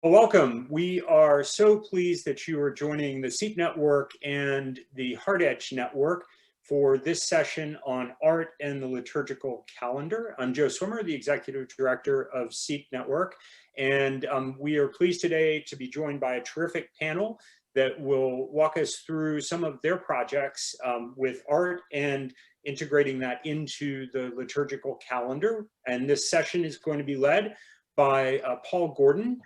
Well, welcome. We are so pleased that you are joining the SEEP Network and the Hard Edge Network for this session on art and the liturgical calendar. I'm Joe Swimmer, the Executive Director of SEEP Network, and we are pleased today to be joined by a terrific panel that will walk us through some of their projects with art and integrating that into the liturgical calendar. And this session is going to be led by Paul Gordon,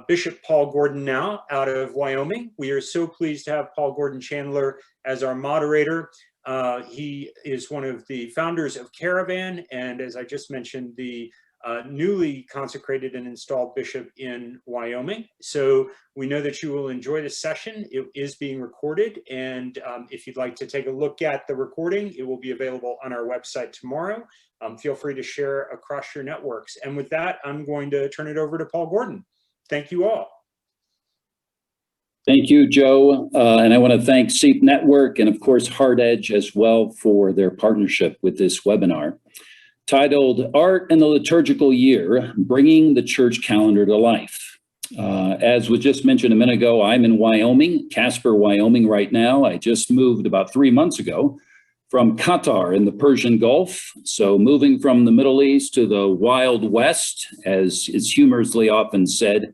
Bishop Paul Gordon now out of Wyoming. We are so pleased to have Paul Gordon Chandler as our moderator. He is one of the founders of Caravan, and as I just mentioned, the newly consecrated and installed bishop in Wyoming. So we know that you will enjoy this session. It is being recorded, and if you'd like to take a look at the recording, it will be available on our website tomorrow. Feel free to share across your networks. And with that, I'm going to turn it over to Paul Gordon. Thank you all. Thank you, Joe. And I want to thank SEEP Network and, of course, Hard Edge as well for their partnership with this webinar titled Art and the Liturgical Year, Bringing the Church Calendar to Life. As was just mentioned a minute ago, I'm in Wyoming, Casper, Wyoming right now. I just moved about 3 months ago from Qatar in the Persian Gulf. So moving from the Middle East to the Wild West, as is humorously often said.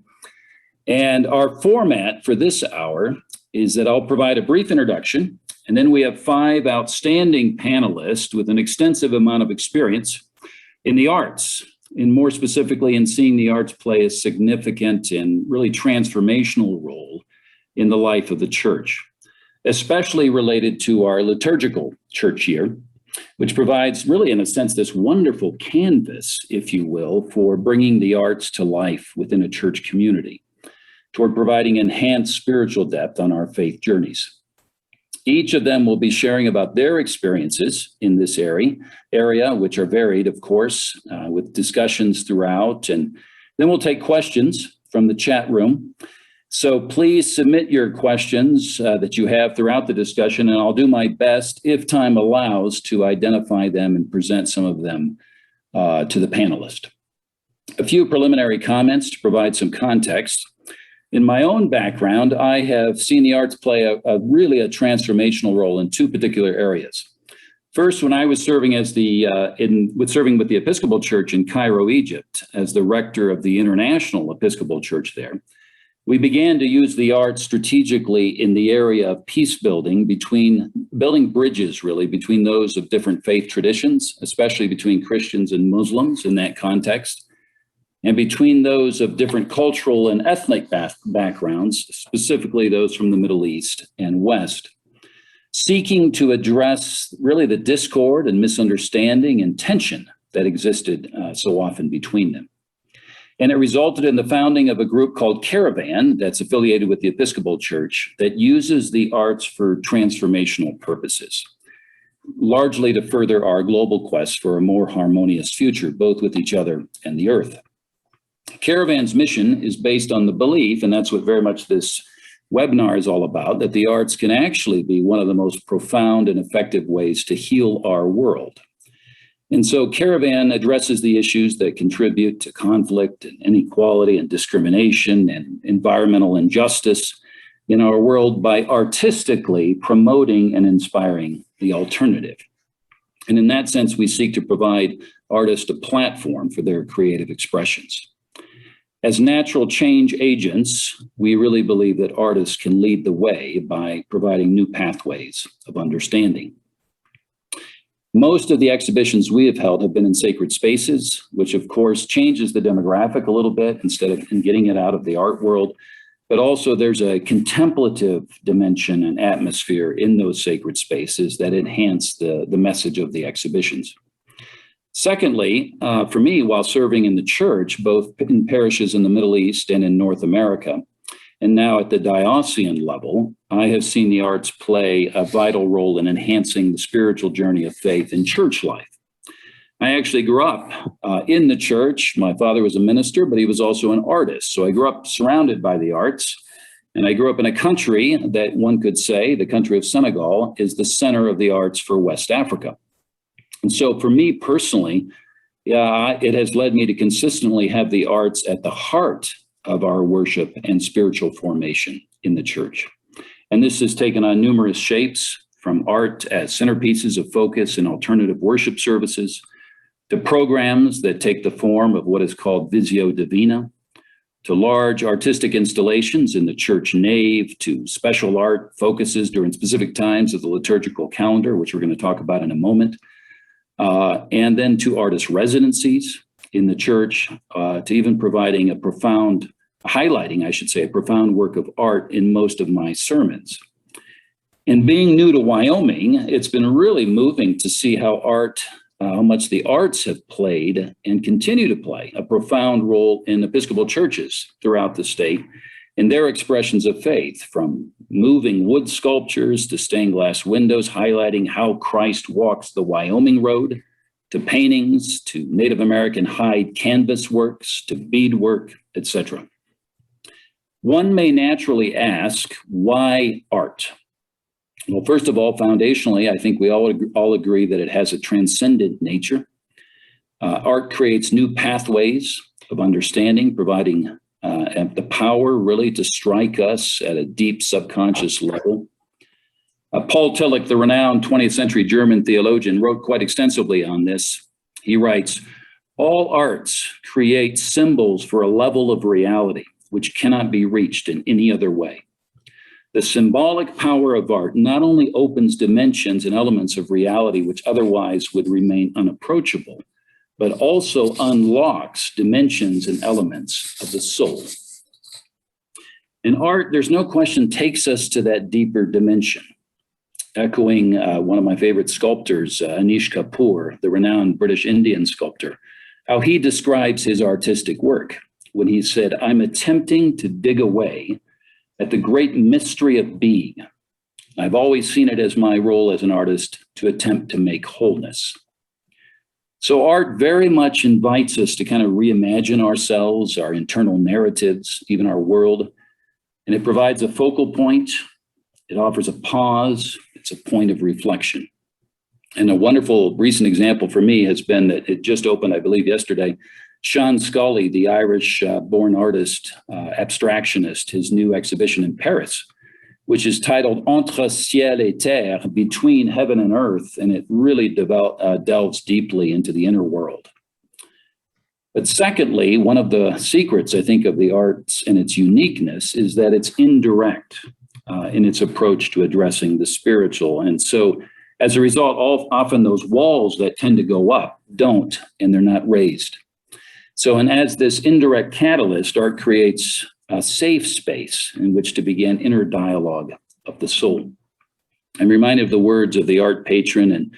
And our format for this hour is that I'll provide a brief introduction, and then we have 5 outstanding panelists with an extensive amount of experience in the arts, and more specifically in seeing the arts play a significant and really transformational role in the life of the church, especially related to our liturgical church year, which provides really, in a sense, this wonderful canvas, if you will, for bringing the arts to life within a church community toward providing enhanced spiritual depth on our faith journeys. Each of them will be sharing about their experiences in this area, which are varied, of course, with discussions throughout. And then we'll take questions from the chat room. So please submit your questions that you have throughout the discussion, and I'll do my best, if time allows, to identify them and present some of them to the panelists. A few preliminary comments to provide some context. In my own background, I have seen the arts play really a transformational role in 2 particular areas. First, when I was serving as serving with the Episcopal Church in Cairo, Egypt, as the rector of the International Episcopal Church there, we began to use the arts strategically in the area of peace building, building bridges really between those of different faith traditions, especially between Christians and Muslims in that context, and between those of different cultural and ethnic backgrounds, specifically those from the Middle East and West, seeking to address really the discord and misunderstanding and tension that existed so often between them. And it resulted in the founding of a group called Caravan that's affiliated with the Episcopal Church that uses the arts for transformational purposes, largely to further our global quest for a more harmonious future, both with each other and the earth. Caravan's mission is based on the belief, and that's what very much this webinar is all about, that the arts can actually be one of the most profound and effective ways to heal our world. And so Caravan addresses the issues that contribute to conflict and inequality and discrimination and environmental injustice in our world by artistically promoting and inspiring the alternative. And in that sense, we seek to provide artists a platform for their creative expressions. As natural change agents, we really believe that artists can lead the way by providing new pathways of understanding. Most of the exhibitions we have held have been in sacred spaces, which of course changes the demographic a little bit instead of getting it out of the art world. But also there's a contemplative dimension and atmosphere in those sacred spaces that enhance the message of the exhibitions. Secondly, for me, while serving in the church, both in parishes in the Middle East and in North America, and now at the diocesan level, I have seen the arts play a vital role in enhancing the spiritual journey of faith in church life. I actually grew up in the church. My father was a minister, but he was also an artist. So I grew up surrounded by the arts. And I grew up in a country that one could say, the country of Senegal, is the center of the arts for West Africa. And so for me personally, it has led me to consistently have the arts at the heart of our worship and spiritual formation in the church. And this has taken on numerous shapes, from art as centerpieces of focus in alternative worship services, to programs that take the form of what is called Visio Divina, to large artistic installations in the church nave, to special art focuses during specific times of the liturgical calendar, which we're going to talk about in a moment, and then to artist residencies in the church, to even providing highlighting a profound work of art in most of my sermons. And being new to Wyoming, it's been really moving to see how much the arts have played and continue to play a profound role in Episcopal churches throughout the state in their expressions of faith, from moving wood sculptures to stained glass windows highlighting how Christ walks the Wyoming road, to paintings, to Native American hide canvas works, to beadwork, etc. One may naturally ask, why art? Well, first of all, foundationally, I think we all agree that it has a transcendent nature. Art creates new pathways of understanding, providing the power really to strike us at a deep subconscious level. Paul Tillich, the renowned 20th century German theologian, wrote quite extensively on this. He writes, "All arts create symbols for a level of reality which cannot be reached in any other way. The symbolic power of art not only opens dimensions and elements of reality which otherwise would remain unapproachable, but also unlocks dimensions and elements of the soul." And art, there's no question, takes us to that deeper dimension. Echoing one of my favorite sculptors, Anish Kapoor, the renowned British Indian sculptor, how he describes his artistic work when he said, "I'm attempting to dig away at the great mystery of being. I've always seen it as my role as an artist to attempt to make wholeness." So art very much invites us to kind of reimagine ourselves, our internal narratives, even our world. And it provides a focal point. It offers a pause. It's a point of reflection. And a wonderful recent example for me has been that it just opened, I believe, yesterday. Sean Scully, the Irish-born artist, abstractionist, his new exhibition in Paris, which is titled Entre ciel et terre, Between Heaven and Earth, and it really delves deeply into the inner world. But secondly, one of the secrets, I think, of the arts and its uniqueness is that it's indirect in its approach to addressing the spiritual. And so as a result, often those walls that tend to go up don't, and they're not raised. So, and as this indirect catalyst, art creates a safe space in which to begin inner dialogue of the soul. I'm reminded of the words of the art patron and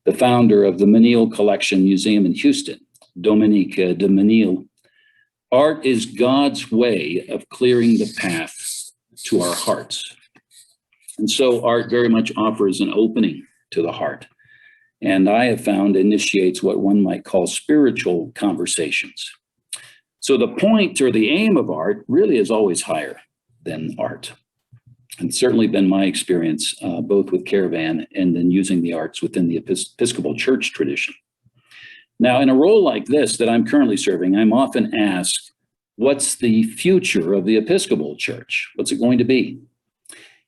the founder of the Menil Collection Museum in Houston, Dominique de Menil. "Art is God's way of clearing the path to our hearts." And so art very much offers an opening to the heart. And I have found initiates what one might call spiritual conversations. So the point or the aim of art really is always higher than art. And it's certainly been my experience, both with Caravan and then using the arts within the Episcopal Church tradition. Now, in a role like this that I'm currently serving, I'm often asked, what's the future of the Episcopal Church? What's it going to be?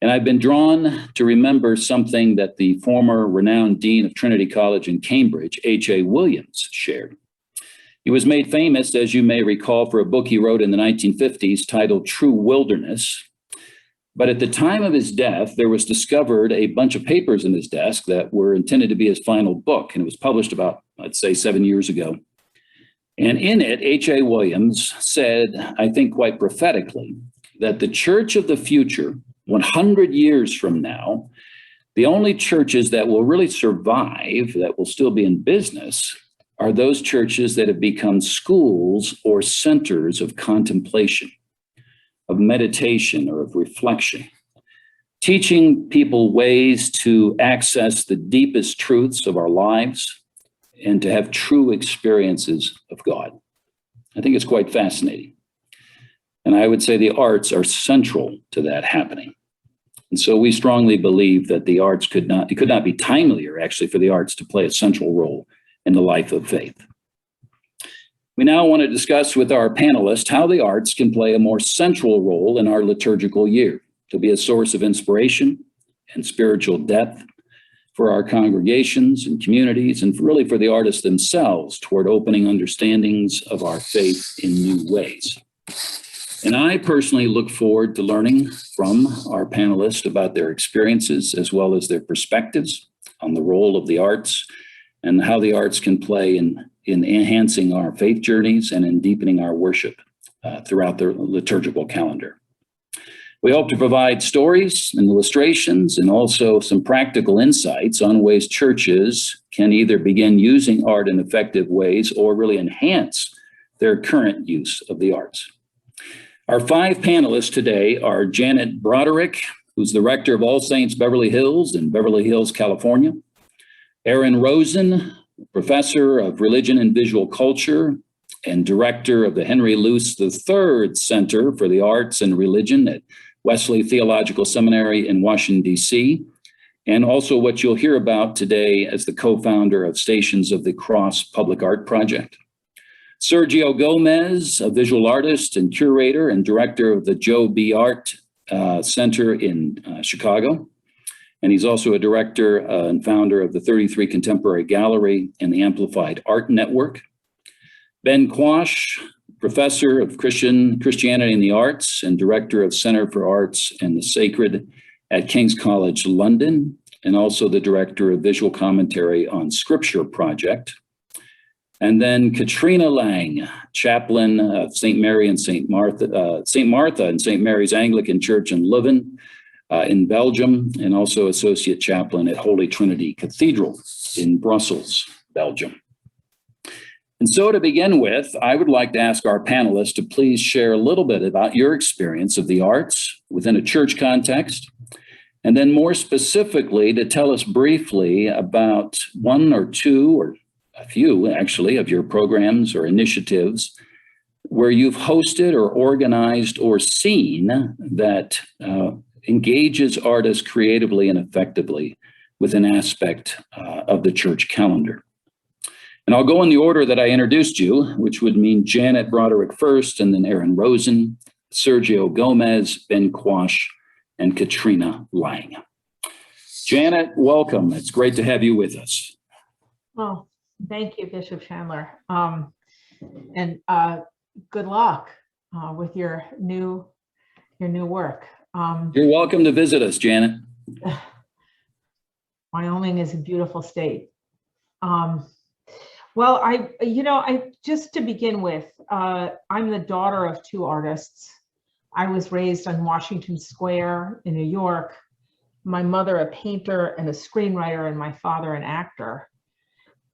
And I've been drawn to remember something that the former renowned dean of Trinity College in Cambridge, H.A. Williams, shared. He was made famous, as you may recall, for a book he wrote in the 1950s titled True Wilderness. But at the time of his death, there was discovered a bunch of papers in his desk that were intended to be his final book. And it was published about, let's say, 7 years ago. And in it, H.A. Williams said, I think quite prophetically, that the church of the future, 100 years from now, the only churches that will really survive, that will still be in business, are those churches that have become schools or centers of contemplation, of meditation, or of reflection, teaching people ways to access the deepest truths of our lives and to have true experiences of God. I think it's quite fascinating. And I would say the arts are central to that happening. And so we strongly believe that the arts could not be timelier, actually, for the arts to play a central role in the life of faith. We now want to discuss with our panelists how the arts can play a more central role in our liturgical year to be a source of inspiration and spiritual depth for our congregations and communities, and really for the artists themselves toward opening understandings of our faith in new ways. And I personally look forward to learning from our panelists about their experiences as well as their perspectives on the role of the arts and how the arts can play in enhancing our faith journeys and in deepening our worship throughout the liturgical calendar. We hope to provide stories and illustrations and also some practical insights on ways churches can either begin using art in effective ways or really enhance their current use of the arts. Our 5 panelists today are Janet Broderick, who's the rector of All Saints Beverly Hills in Beverly Hills, California. Aaron Rosen, professor of religion and visual culture and director of the Henry Luce III Center for the Arts and Religion at Wesley Theological Seminary in Washington, D.C., and also what you'll hear about today as the co-founder of Stations of the Cross Public Art Project. Sergio Gomez, a visual artist and curator and director of the Joe B. Art Center in Chicago. And he's also a director and founder of the 33 Contemporary Gallery and the Amplified Art Network. Ben Quash, professor of Christianity and the Arts and director of Center for Arts and the Sacred at King's College London, and also the director of Visual Commentary on Scripture Project. And then Katrina Lang, chaplain of St. Mary and St. Martha and St. Mary's Anglican Church in Leuven in Belgium, and also associate chaplain at Holy Trinity Cathedral in Brussels, Belgium. And so to begin with, I would like to ask our panelists to please share a little bit about your experience of the arts within a church context, and then more specifically to tell us briefly about one or two, or a few actually, of your programs or initiatives where you've hosted or organized or seen that engages artists creatively and effectively with an aspect of the church calendar. And I'll go in the order that I introduced you, which would mean Janet Broderick first, and then Aaron Rosen, Sergio Gomez, Ben Quash, and Katrina Lang. Janet, welcome. It's great to have you with us. Well, thank you, Bishop Chandler. And good luck with your new work. You're welcome to visit us, Janet. Wyoming is a beautiful state. Well, I just to begin with, I'm the daughter of 2 artists. I was raised on Washington Square in New York. My mother, a painter and a screenwriter, and my father, an actor.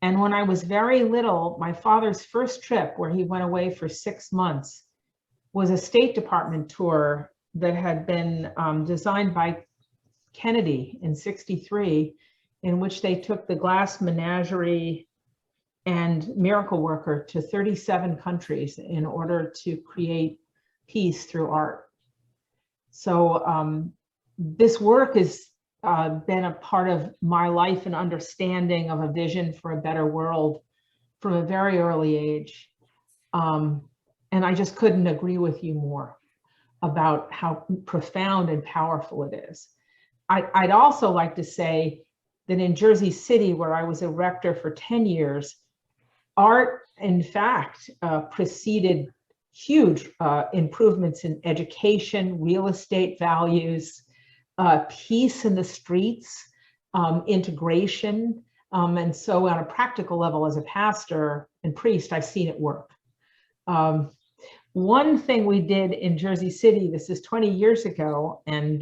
And when I was very little, my father's first trip, where he went away for 6 months, was a State Department tour that had been designed by Kennedy in '63, in which they took the Glass Menagerie and Miracle Worker to 37 countries in order to create peace through art. So this work has been a part of my life and understanding of a vision for a better world from a very early age. And I just couldn't agree with you more about how profound and powerful it is. I'd also like to say that in Jersey City, where I was a rector for 10 years, art, in fact, preceded huge improvements in education, real estate values, peace in the streets, integration. And so on a practical level, as a pastor and priest, I've seen it work. One thing we did in Jersey City, this is 20 years ago, and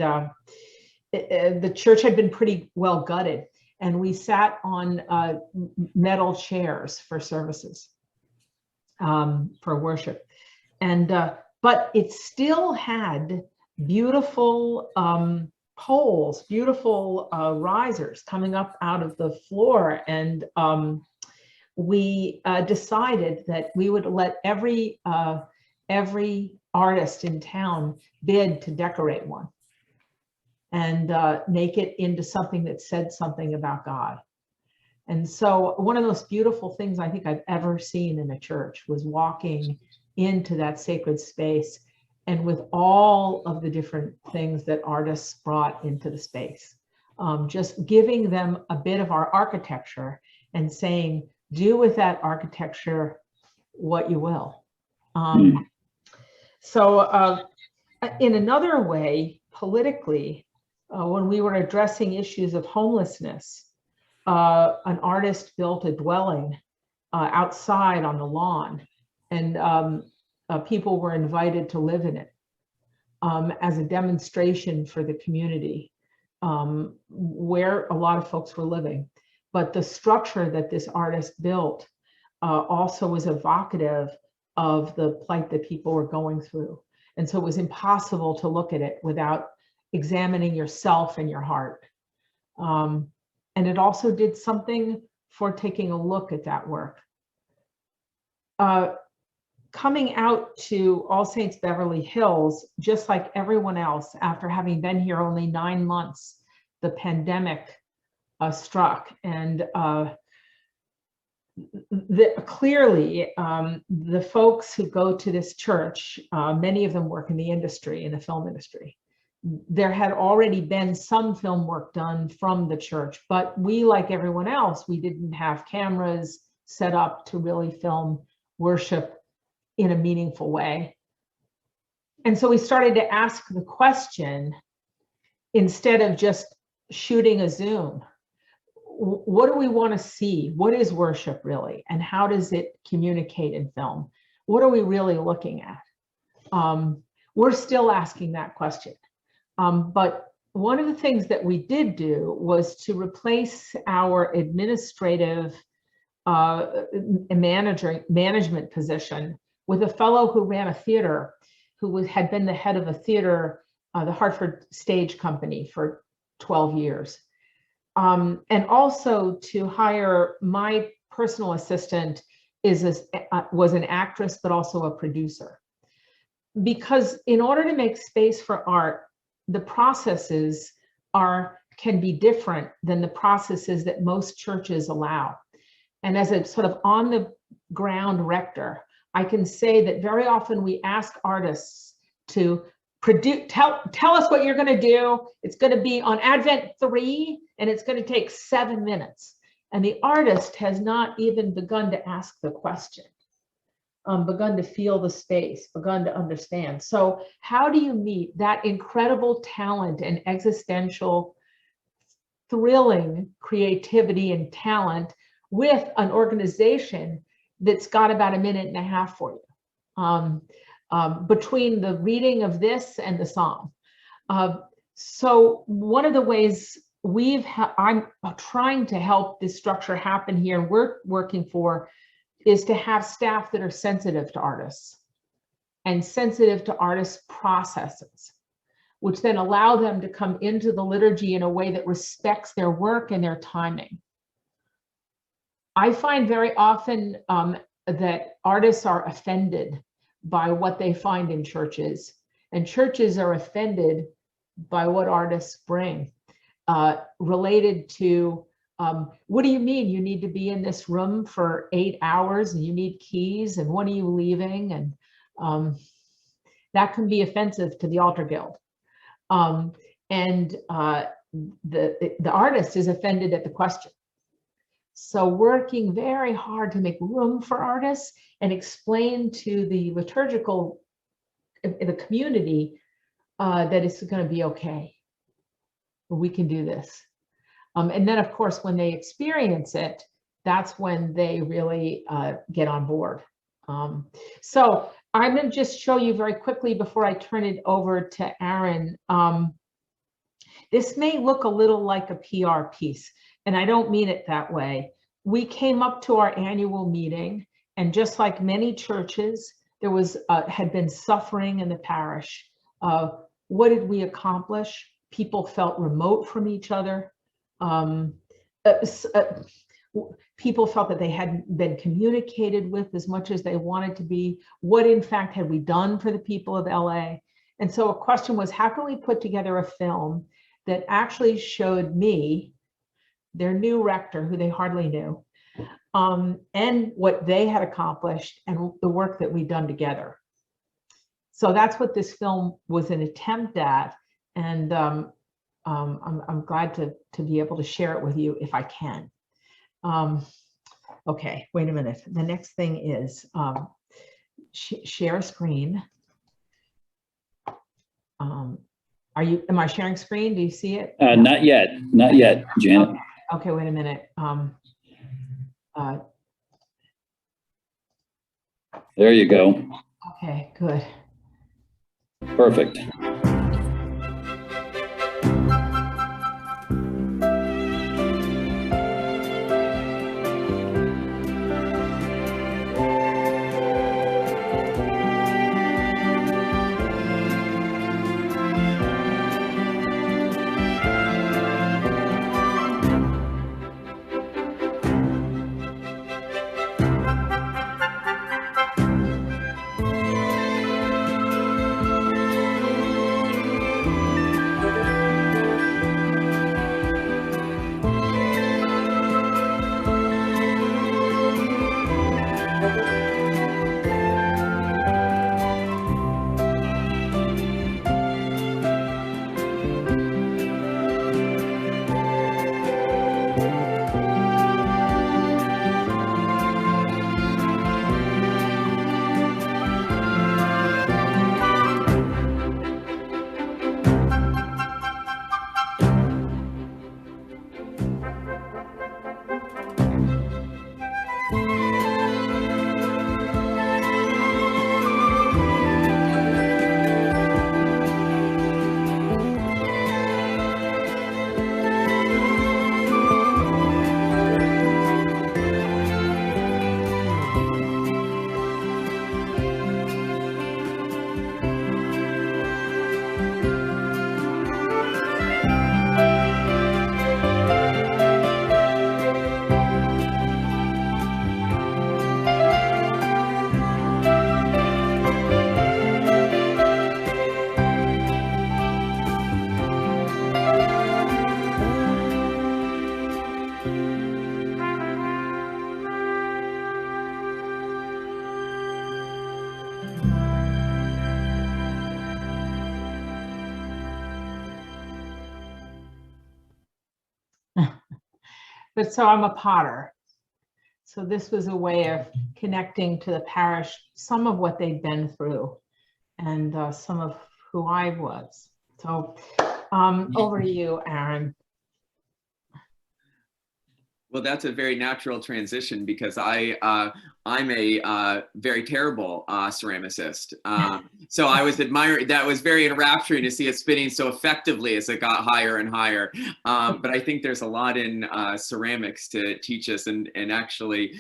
the church had been pretty well gutted, and we sat on metal chairs for services, for worship. And but it still had beautiful poles, beautiful risers coming up out of the floor. And we decided that we would let every artist in town bid to decorate one and make it into something that said something about God. And so one of the most beautiful things I think I've ever seen in a church was walking into that sacred space, and with all of the different things that artists brought into the space, just giving them a bit of our architecture and saying, do with that architecture what you will. So in another way, politically, when we were addressing issues of homelessness, an artist built a dwelling outside on the lawn, and people were invited to live in it as a demonstration for the community where a lot of folks were living. But the structure that this artist built also was evocative of the plight that people were going through. And so it was impossible to look at it without examining yourself and your heart. And it also did something for taking a look at that work. Coming out to All Saints Beverly Hills, just like everyone else, after having been here only 9 months, the pandemic struck. And clearly, the folks who go to this church, many of them work in the industry, in the film industry. There had already been some film work done from the church, but we, like everyone else, we didn't have cameras set up to really film worship in a meaningful way. And so we started to ask the question, instead of just shooting a Zoom, what do we want to see? What is worship really? And how does it communicate in film? What are we really looking at? We're still asking that question. But one of the things that we did do was to replace our administrative management position with a fellow who ran a theater, who had been the head of a theater, the Hartford Stage Company, for 12 years. And also to hire my personal assistant was an actress, but also a producer. Because in order to make space for art, the processes can be different than the processes that most churches allow. And as a sort of on the ground rector, I can say that very often we ask artists to tell us what you're going to do. It's going to be on Advent 3, and it's going to take 7 minutes. And the artist has not even begun to ask the question, begun to feel the space, begun to understand. So how do you meet that incredible talent and existential, thrilling creativity and talent with an organization that's got about 1.5 minutes for you, between the reading of this and the psalm? So one of the ways I'm trying to help this structure happen here, we're working for, is to have staff that are sensitive to artists and sensitive to artists' processes, which then allow them to come into the liturgy in a way that respects their work and their timing. I find very often that artists are offended by what they find in churches, and churches are offended by what artists bring, related to, what do you mean you need to be in this room for 8 hours and you need keys, and when are you leaving? And that can be offensive to the altar guild. And the artist is offended at the question. So working very hard to make room for artists and explain to the liturgical, the community, that it's going to be okay. We can do this. And then, of course, when they experience it, that's when they really get on board. So I'm going to just show you very quickly before I turn it over to Aaron. This may look a little like a PR piece, and I don't mean it that way. We came up to our annual meeting, and just like many churches, there was had been suffering in the parish. What did we accomplish? People felt remote from each other. People felt that they hadn't been communicated with as much as they wanted to be. What, in fact, had we done for the people of LA? And so a question was, how can we put together a film that actually showed me their new rector, who they hardly knew, and what they had accomplished and the work that we'd done together. So that's what this film was an attempt at, and I'm glad to be able to share it with you if I can. Okay, wait a minute. The next thing is share a screen. Am I sharing screen? Do you see it? Not yet, Janet. Okay, wait a minute. There you go. Okay, good. Perfect. But so I'm a potter. So this was a way of connecting to the parish, some of what they'd been through and some of who I was. So over to you, Aaron. Well, that's a very natural transition because I'm a very terrible ceramicist. So I was admiring, that was very enrapturing to see it spinning so effectively as it got higher and higher. But I think there's a lot in ceramics to teach us and actually,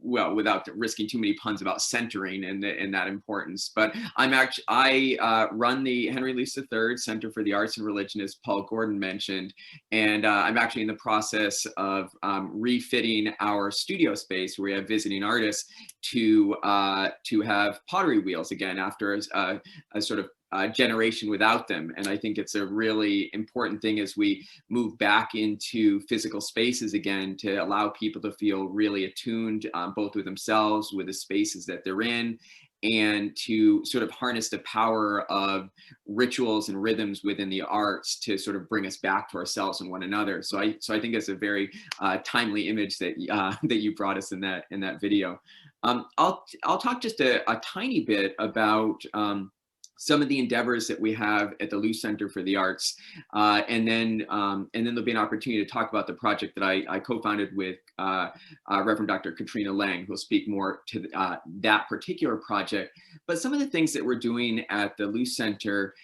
well, without risking too many puns about centering and that importance. But I run the Henry Louis III Center for the Arts and Religion, as Paul Gordon mentioned, and I'm actually in the process of refitting our studio space where we have visiting artists to have pottery wheels again after a sort of generation without them. And I think it's a really important thing as we move back into physical spaces again to allow people to feel really attuned both with themselves, with the spaces that they're in, and to sort of harness the power of rituals and rhythms within the arts to sort of bring us back to ourselves and one another. So I think it's a very timely image that that you brought us in that video. I'll talk just a tiny bit about some of the endeavors that we have at the Luce Center for the Arts, and then there'll be an opportunity to talk about the project that I co-founded with Reverend Dr. Katrina Lang, who'll speak more to that particular project. But some of the things that we're doing at the Luce Center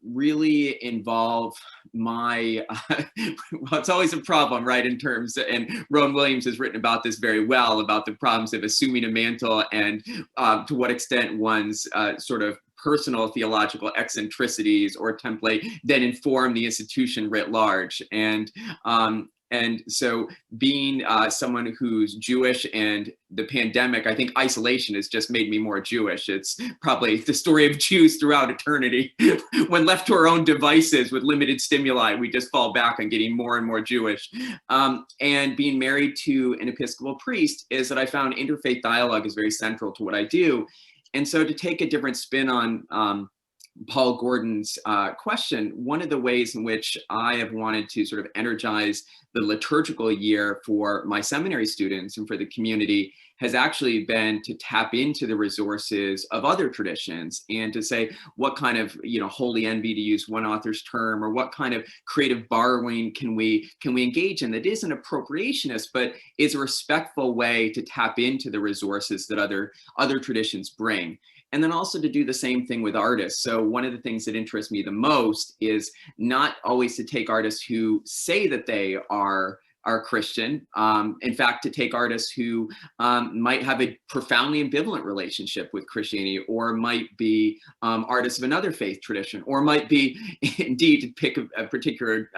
really involve my, well, it's always a problem, right, in terms, and Rowan Williams has written about this very well, about the problems of assuming a mantle and to what extent one's sort of personal theological eccentricities or template then inform the institution writ large. And And so being someone who's Jewish and the pandemic, I think isolation has just made me more Jewish. It's probably the story of Jews throughout eternity. When left to our own devices with limited stimuli, we just fall back on getting more and more Jewish. And being married to an Episcopal priest is that I found interfaith dialogue is very central to what I do. And so to take a different spin on Paul Gordon's question, one of the ways in which I have wanted to sort of energize the liturgical year for my seminary students and for the community has actually been to tap into the resources of other traditions and to say what kind of, holy envy, to use one author's term, or what kind of creative borrowing can we engage in that isn't appropriationist, but is a respectful way to tap into the resources that other traditions bring. And then also to do the same thing with artists. So one of the things that interests me the most is not always to take artists who say that they are Christian. In fact, to take artists who might have a profoundly ambivalent relationship with Christianity, or might be artists of another faith tradition, or might be, indeed, to pick a particular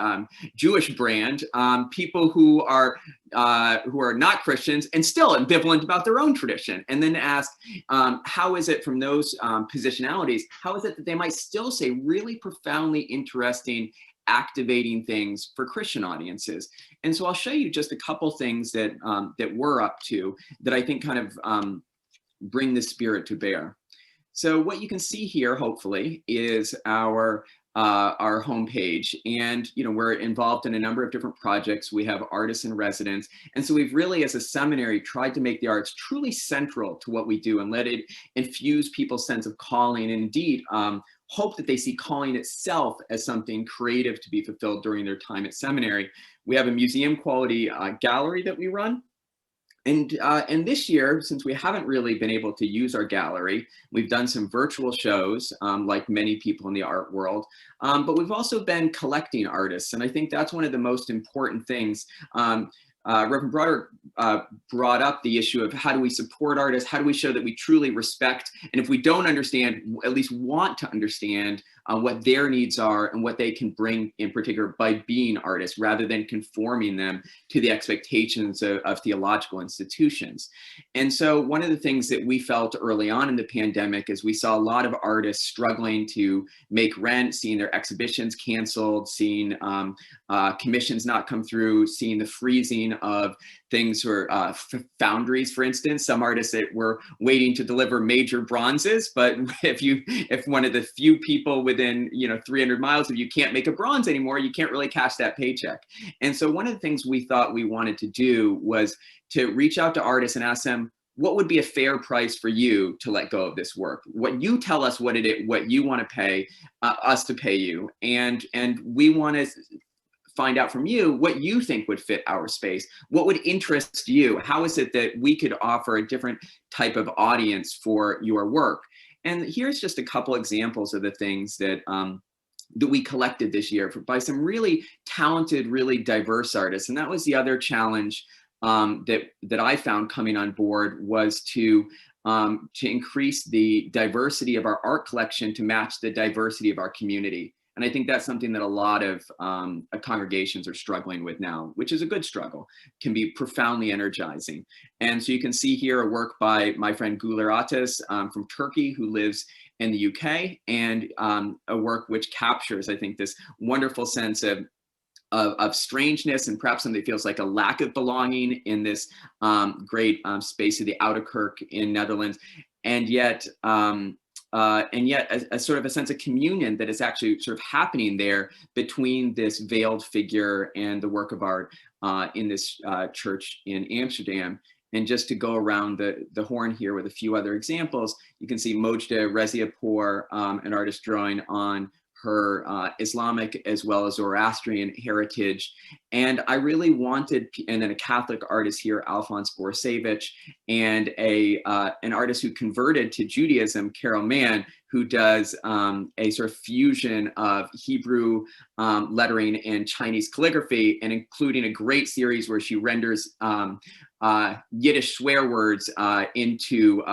Jewish brand, people who are not Christians and still ambivalent about their own tradition, and then ask, how is it from those positionalities, how is it that they might still say really profoundly interesting, activating things for Christian audiences? And so I'll show you just a couple things that we're up to that I think kind of bring the spirit to bear. So what you can see here, hopefully, is our homepage, and we're involved in a number of different projects. We have artists in residence, and so we've really, as a seminary, tried to make the arts truly central to what we do and let it infuse people's sense of calling, and indeed hope that they see calling itself as something creative to be fulfilled during their time at seminary. We have a museum quality gallery that we run. And this year, since we haven't really been able to use our gallery, we've done some virtual shows, like many people in the art world, but we've also been collecting artists. And I think that's one of the most important things. Reverend Broderick brought up the issue of how do we support artists? How do we show that we truly respect, and if we don't understand, at least want to understand what their needs are and what they can bring in particular by being artists, rather than conforming them to the expectations of theological institutions. And so one of the things that we felt early on in the pandemic is we saw a lot of artists struggling to make rent, seeing their exhibitions canceled, seeing commissions not come through, seeing the freezing of things for foundries, for instance. Some artists that were waiting to deliver major bronzes, but if one of the few people within 300 miles of you can't make a bronze anymore, you can't really cash that paycheck. And so one of the things we thought we wanted to do was to reach out to artists and ask them, what would be a fair price for you to let go of this work? What you tell us what it is, what you want to pay us to pay you, and we want to find out from you what you think would fit our space, what would interest you, how is it that we could offer a different type of audience for your work. And here's just a couple examples of the things that that we collected this year by some really talented, really diverse artists. And that was the other challenge that I found coming on board, was to increase the diversity of our art collection to match the diversity of our community. And I think that's something that a lot of congregations are struggling with now, which is a good struggle, can be profoundly energizing. And so you can see here a work by my friend Güler Ateş from Turkey, who lives in the UK, and a work which captures, I think, this wonderful sense of strangeness and perhaps something that feels like a lack of belonging in this great space of the Oude Kerk in Netherlands, and yet a sort of a sense of communion that is actually sort of happening there between this veiled figure and the work of art in this church in Amsterdam. And just to go around the horn here with a few other examples, you can see Mojde Reziapour, an artist drawing on her Islamic as well as Zoroastrian heritage. And I really wanted, and then a Catholic artist here, Alphonse Borisevich, and an artist who converted to Judaism, Carol Mann, who does a sort of fusion of Hebrew lettering and Chinese calligraphy, and including a great series where she renders Yiddish swear words into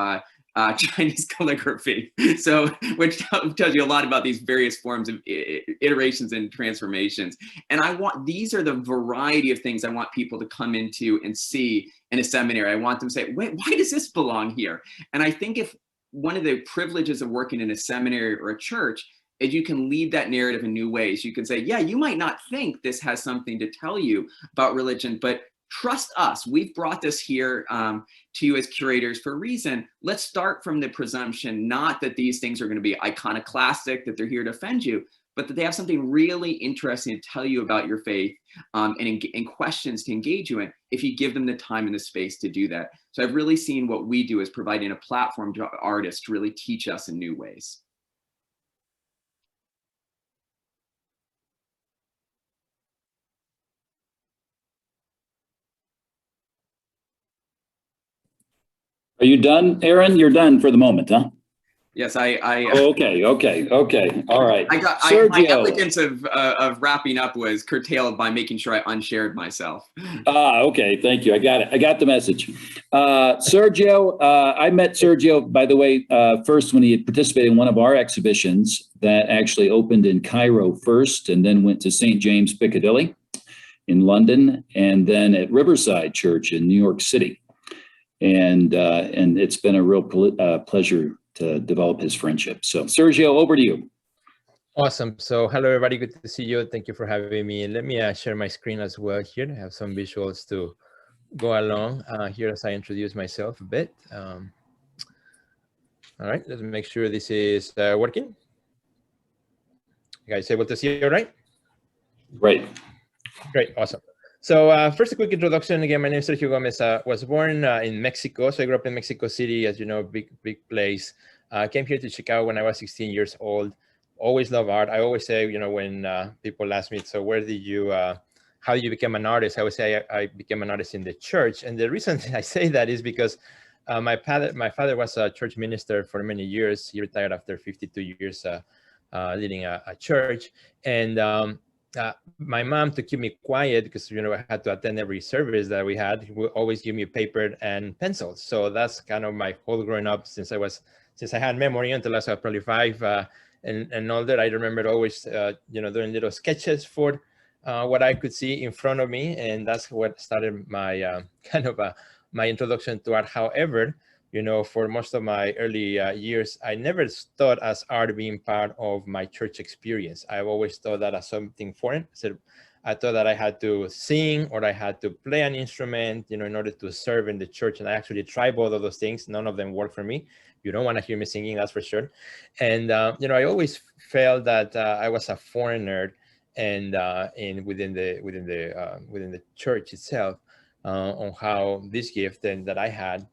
Chinese calligraphy. So, which tells you a lot about these various forms of iterations and transformations. And these are the variety of things I want people to come into and see in a seminary. I want them to say, wait, why does this belong here? And I think if one of the privileges of working in a seminary or a church is you can lead that narrative in new ways. You can say, yeah, you might not think this has something to tell you about religion, but trust us. We've brought this here to you as curators for a reason. Let's start from the presumption, not that these things are going to be iconoclastic, that they're here to offend you, but that they have something really interesting to tell you about your faith and questions to engage you in if you give them the time and the space to do that. So I've really seen what we do as providing a platform to artists to really teach us in new ways. Are you done, Aaron? You're done for the moment, huh? Yes, Okay. All right. my Sergio. elegance of wrapping up was curtailed by making sure I unshared myself. Okay. Thank you. I got it. I got the message. Sergio, I met Sergio, by the way, first when he had participated in one of our exhibitions that actually opened in Cairo first and then went to St. James Piccadilly in London and then at Riverside Church in New York City. And it's been a real pleasure to develop his friendship. So Sergio, over to you. Awesome. So hello, everybody. Good to see you. Thank you for having me. And let me share my screen as well here. I have some visuals to go along here as I introduce myself a bit. All right, let's make sure this is working. You guys able to see it, all right? Great. Great, awesome. So first, a quick introduction. Again, my name is Sergio Gomez. Was born in Mexico. So I grew up in Mexico City, as you know, big place. Came here to Chicago when I was 16 years old. Always love art. I always say, you know, when people ask me, so where did you, how did you become an artist? I would say I became an artist in the church. And the reason I say that is because my father was a church minister for many years. He retired after 52 years leading a church. And my mom, to keep me quiet, because you know I had to attend every service that we had, would always give me paper and pencils. So that's kind of my whole growing up since I had memory until I was probably 5 and older. I remember always you know, doing little sketches for what I could see in front of me, and that's what started my kind of my introduction to art. However, you know, for most of my early years, I never thought as art being part of my church experience. I've always thought that as something foreign. So I thought that I had to sing or I had to play an instrument, you know, in order to serve in the church. And I actually tried both of those things. None of them worked for me. You don't want to hear me singing, that's for sure. And you know, I always felt that I was a foreigner, and within the church itself, on how this gift that I had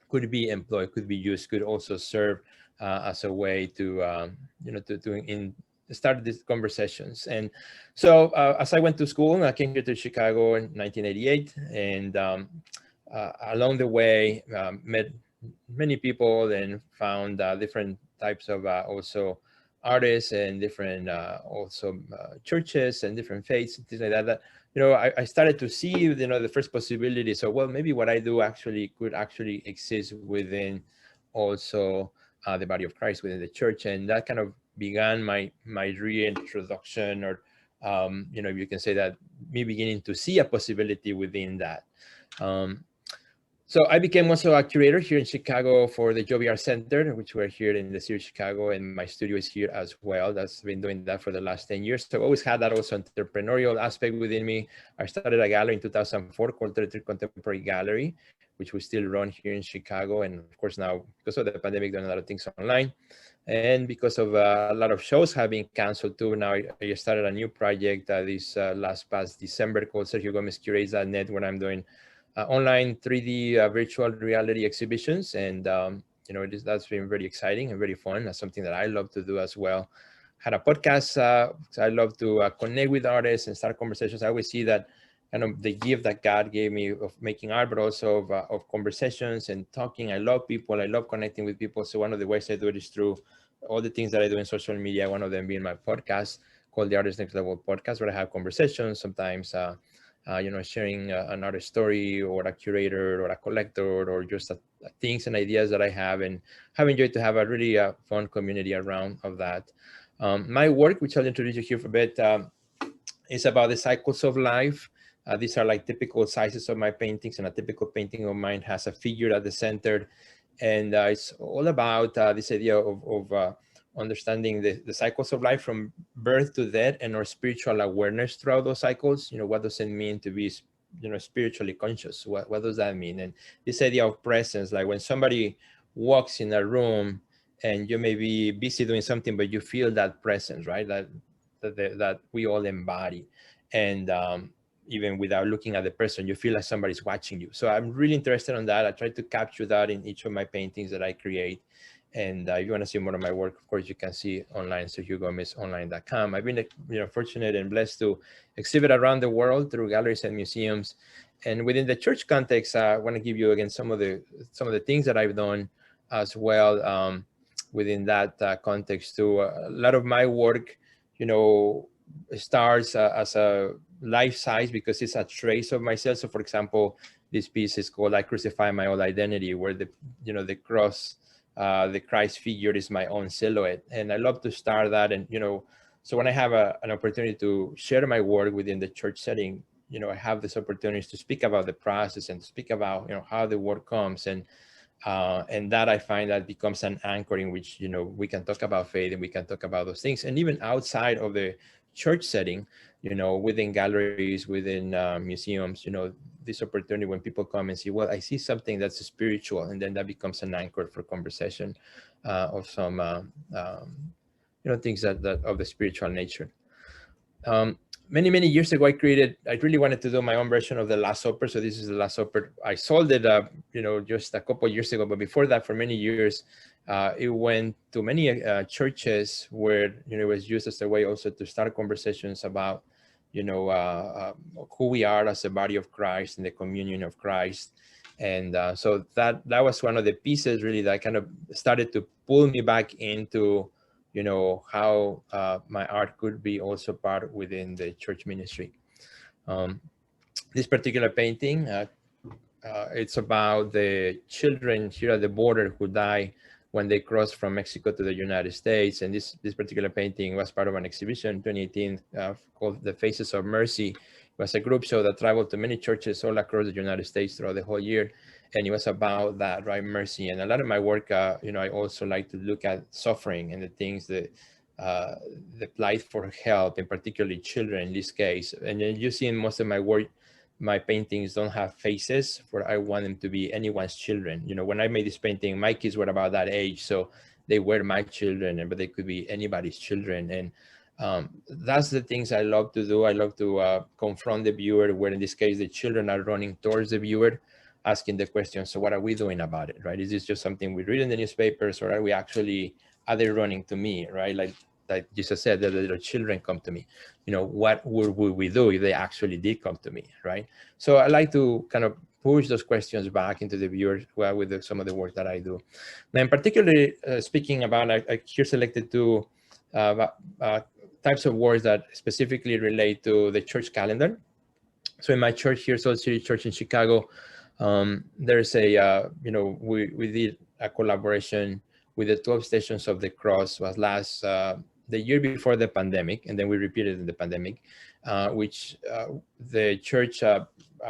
could be employed, could be used, could also serve as a way to, you know, to start these conversations. And so as I went to school, I came here to Chicago in 1988, and along the way, met many people and found different types of also artists and different also churches and different faiths and things like that. You know, I started to see, you know, the first possibility. So, well, maybe what I do actually could actually exist within also the body of Christ, within the church. And that kind of began my reintroduction, or, you know, you can say that me beginning to see a possibility within that. So I became also a curator here in Chicago for the Joby Art Center, which we're here in the city of Chicago, and my studio is here as well. That's been doing that for the last 10 years. So I always had that also entrepreneurial aspect within me. I started a gallery in 2004 called the Contemporary Gallery, which we still run here in Chicago. And of course now, because of the pandemic, doing a lot of things online. And because of a lot of shows have been canceled too, now I started a new project this past December called SergioGomezCurates.net, where I'm doing online 3D virtual reality exhibitions. And, you know, that's been very exciting and very fun. That's something that I love to do as well. Had a podcast. I love to connect with artists and start conversations. I always see that kind of the gift that God gave me of making art, but also of conversations and talking. I love people. I love connecting with people. So one of the ways I do it is through all the things that I do in social media, one of them being my podcast called the Artist Next Level Podcast, where I have conversations, sometimes sharing another story or a curator or a collector or just things and ideas that I have, and have enjoyed to have a really fun community around of that. My work, which I'll introduce you here for a bit, is about the cycles of life. These are like typical sizes of my paintings, and a typical painting of mine has a figure at the center. And it's all about this idea of understanding the cycles of life from birth to death, and our spiritual awareness throughout those cycles. What does it mean to be, spiritually conscious? What does that mean? And this idea of presence, like when somebody walks in a room and you may be busy doing something, but you feel that presence, right? That we all embody. And even without looking at the person, you feel like somebody's watching you. So I'm really interested in that. I try to capture that in each of my paintings that I create. And if you want to see more of my work, of course, you can see online, SergioGomezOnline.com. I've been fortunate and blessed to exhibit around the world through galleries and museums. And within the church context, I want to give you again some of the things that I've done as well within that context too. A lot of my work, starts as a life size because it's a trace of myself. So for example, this piece is called "I Crucify My Old Identity," where the cross, the Christ figure is my own silhouette. And I love to start that. And so when I have an opportunity to share my work within the church setting, I have this opportunity to speak about the process and speak about how the work comes, and that I find that becomes an anchor in which we can talk about faith and we can talk about those things. And even outside of the church setting, within galleries, within museums, this opportunity when people come and see, well, I see something that's spiritual, and then that becomes an anchor for conversation of some things that of the spiritual nature. Many years ago, I really wanted to do my own version of the Last Supper. So this is the Last Supper. I sold it, just a couple of years ago. But before that, for many years, it went to many churches where it was used as a way also to start conversations about, who we are as a body of Christ and the communion of Christ. And so that was one of the pieces really that kind of started to pull me back into how my art could be also part within the church ministry. This particular painting, it's about the children here at the border who die when they cross from Mexico to the United States. And this particular painting was part of an exhibition in 2018 called The Faces of Mercy. It was a group show that traveled to many churches all across the United States throughout the whole year. And it was about that, right? Mercy. And a lot of my work, I also like to look at suffering and the things that the plight for help, and particularly children in this case. And then you see in most of my work, my paintings don't have faces, for I want them to be anyone's children. When I made this painting, my kids were about that age, so they were my children, but they could be anybody's children. And that's the things I love to do. I love to confront the viewer, where in this case, the children are running towards the viewer, asking the question, so what are we doing about it, right? Is this just something we read in the newspapers, or are they running to me, right? Like Jesus said, that the little children come to me. What would we do if they actually did come to me, right? So I like to kind of push those questions back into the viewer with some of the work that I do. Now, in particular, speaking about, I here selected two types of works that specifically relate to the church calendar. So in my church here, Salt City Church in Chicago, there's a, we did a collaboration with the 12 Stations of the Cross. Was last the year before the pandemic, and then we repeated in the pandemic, which the church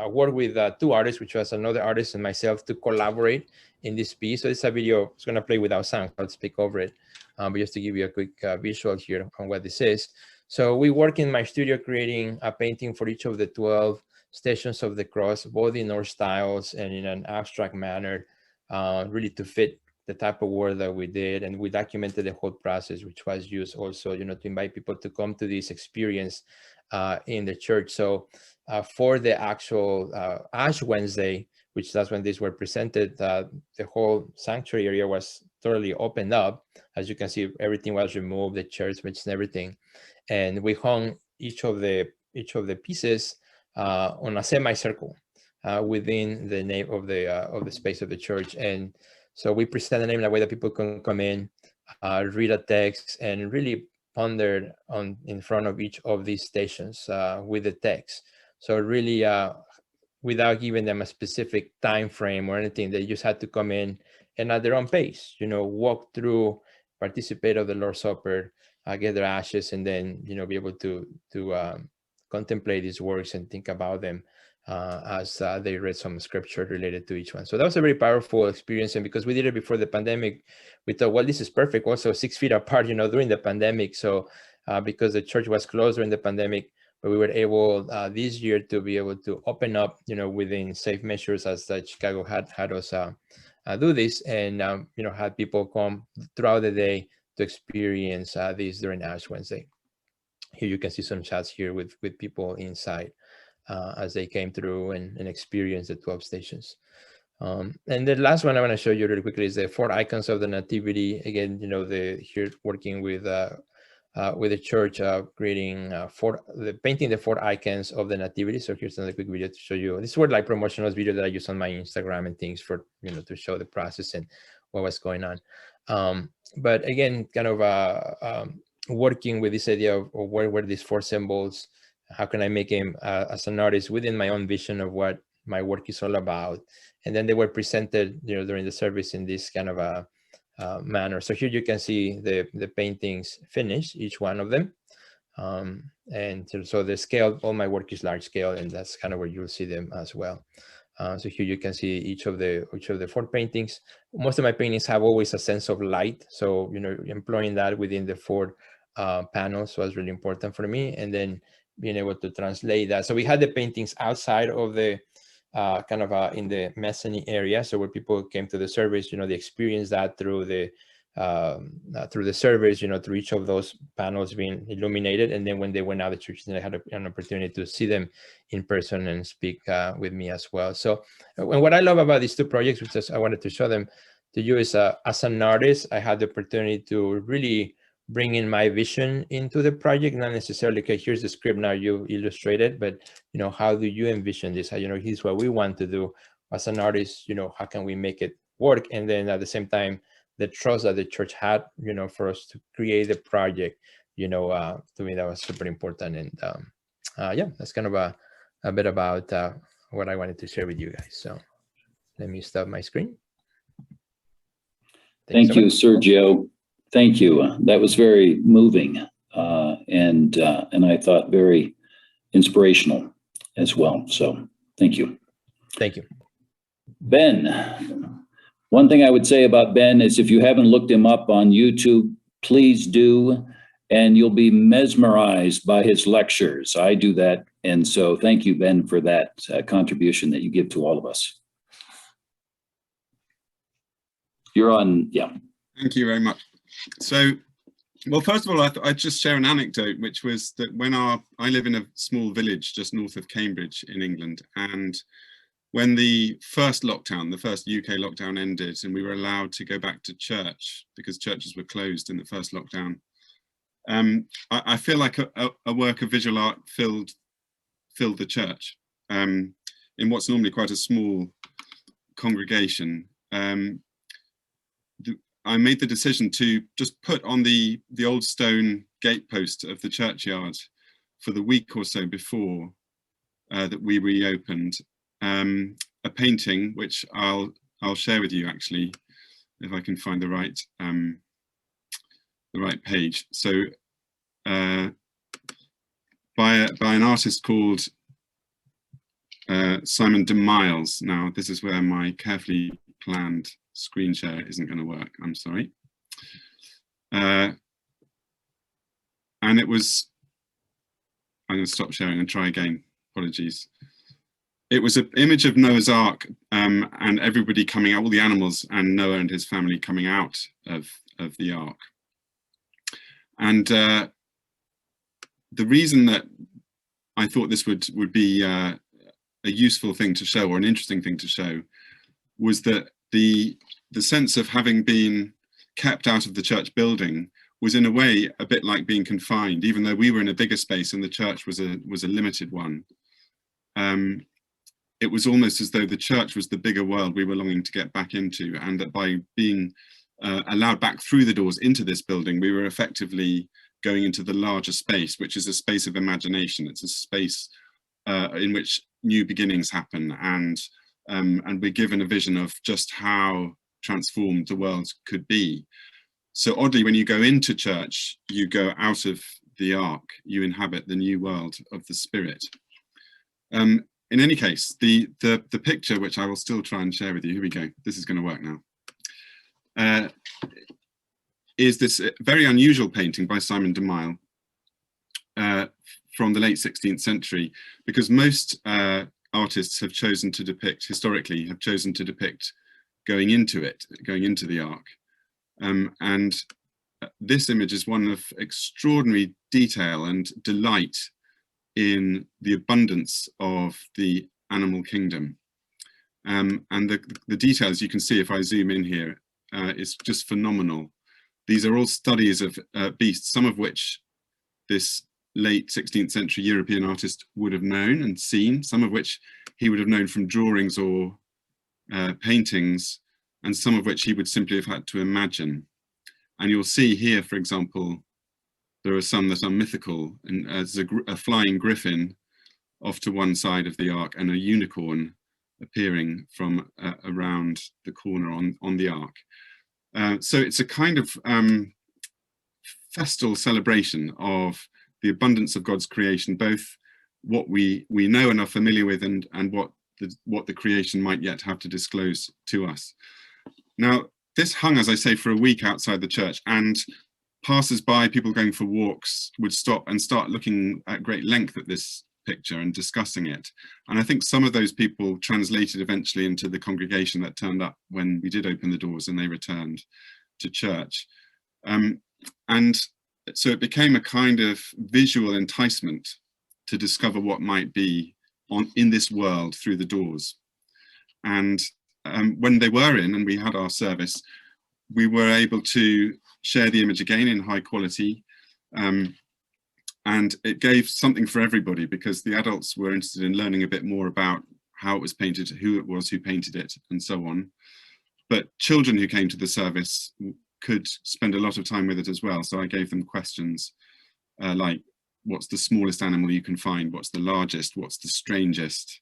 worked with two artists, which was another artist and myself, to collaborate in this piece. So it's a video, it's going to play without sound, I'll speak over it, but just to give you a quick visual here on what this is. So we work in my studio creating a painting for each of the 12 Stations of the Cross, both in our styles and in an abstract manner, really to fit the type of work that we did. And we documented the whole process, which was used also, to invite people to come to this experience in the church. So for the actual Ash Wednesday, which that's when these were presented, the whole sanctuary area was totally opened up. As you can see, everything was removed, the church bench and everything. And we hung each of the pieces on a semicircle within the name of the space of the church. And so we present the name in a way that people can come in, read a text, and really ponder in front of each of these stations with the text. So really, without giving them a specific time frame or anything, they just had to come in and at their own pace, walk through, participate of the Lord's Supper, get their ashes, and then be able to contemplate these works and think about them as they read some scripture related to each one. So that was a very powerful experience. And because we did it before the pandemic, we thought, well, this is perfect. Also 6 feet apart, during the pandemic. So because the church was closed during the pandemic, but we were able this year to be able to open up, within safe measures, as Chicago had us do this, and had people come throughout the day to experience this during Ash Wednesday. Here you can see some shots here with people inside as they came through and experienced the 12 stations. And the last one I want to show you really quickly is the 4 icons of the Nativity. Again, here working with the church, creating painting the 4 icons of the Nativity. So here's another quick video to show you. This were like promotional video that I use on my Instagram and things for to show the process and what was going on. But again, kind of working with this idea of where were these 4 symbols? How can I make them as an artist within my own vision of what my work is all about? And then they were presented, during the service in this kind of a manner. So here you can see the paintings finished, each one of them. And so the scale, all my work is large scale, and that's kind of where you'll see them as well. So here you can see each of the 4 paintings. Most of my paintings have always a sense of light. So, employing that within the 4 panels was really important for me. And then being able to translate that. So we had the paintings outside of the kind of in the mezzanine area. So where people came to the service, they experienced that through the service, through each of those panels being illuminated. And then when they went out of the church, they had an opportunity to see them in person and speak with me as well. So, and what I love about these 2 projects, which is I wanted to show them to you, is as an artist, I had the opportunity to really bring in my vision into the project, not necessarily, okay, here's the script, now you illustrate it, but how do you envision this? Here's what we want to do as an artist, how can we make it work? And then at the same time, the trust that the church had, for us to create the project, to me, that was super important. And yeah, that's kind of a bit about what I wanted to share with you guys. So let me stop my screen. Thank you, Sergio. Thank you. That was very moving, and I thought very inspirational as well. So thank you. Thank you. Ben, one thing I would say about Ben is if you haven't looked him up on YouTube, please do, and you'll be mesmerized by his lectures. I do that. And so thank you, Ben, for that contribution that you give to all of us. You're on, yeah. Thank you very much. So, well, first of all, I'd just share an anecdote, which was that when I live in a small village just north of Cambridge in England, and when the first lockdown, the first UK lockdown ended, and we were allowed to go back to church because churches were closed in the first lockdown, I feel like a work of visual art filled the church in what's normally quite a small congregation. I made the decision to just put on the old stone gatepost of the churchyard for the week or so before that we reopened, a painting which I'll share with you, actually, if I can find the right page. So by an artist called Simon de Miles. Now this is where my carefully planned screen share isn't going to work, I'm sorry. And it was, I'm going to stop sharing and try again, apologies. It was an image of Noah's Ark and everybody coming out, all the animals and Noah and his family coming out of the Ark. And the reason that I thought this would be a useful thing to show, or an interesting thing to show, was that the sense of having been kept out of the church building was in a way a bit like being confined, even though we were in a bigger space and the church was a limited one. It was almost as though the church was the bigger world we were longing to get back into, and that by being allowed back through the doors into this building, we were effectively going into the larger space, which is a space of imagination. It's a space in which new beginnings happen, and we're given a vision of just how transformed the world could be. So oddly, when you go into church, you go out of the ark, you inhabit the new world of the Spirit. In any case, the picture, which I will still try and share with you, here we go, this is going to work now, is this very unusual painting by Simon de Mille from the late 16th century, because most artists have chosen to depict, historically, have chosen to depict going into the ark. And this image is one of extraordinary detail and delight in the abundance of the animal kingdom. And the details you can see if I zoom in here is just phenomenal. These are all studies of beasts, some of which this late 16th century European artist would have known and seen, some of which he would have known from drawings or paintings, and some of which he would simply have had to imagine. And you'll see here, for example, there are some that are mythical, and there's a flying griffin off to one side of the ark and a unicorn appearing from around the corner on the ark. So it's a kind of festal celebration of the abundance of God's creation, both what we know and are familiar with, and what the creation might yet have to disclose to us. Now, this hung, as I say, for a week outside the church, and passers-by, people going for walks, would stop and start looking at great length at this picture and discussing it. And I think some of those people translated eventually into the congregation that turned up when we did open the doors and they returned to church. And so it became a kind of visual enticement to discover what might be in this world through the doors. And when they were in and we had our service, we were able to share the image again in high quality. And it gave something for everybody, because the adults were interested in learning a bit more about how it was painted, who it was who painted it, and so on. But children who came to the service could spend a lot of time with it as well. So I gave them questions like, what's the smallest animal you can find? What's the largest? What's the strangest?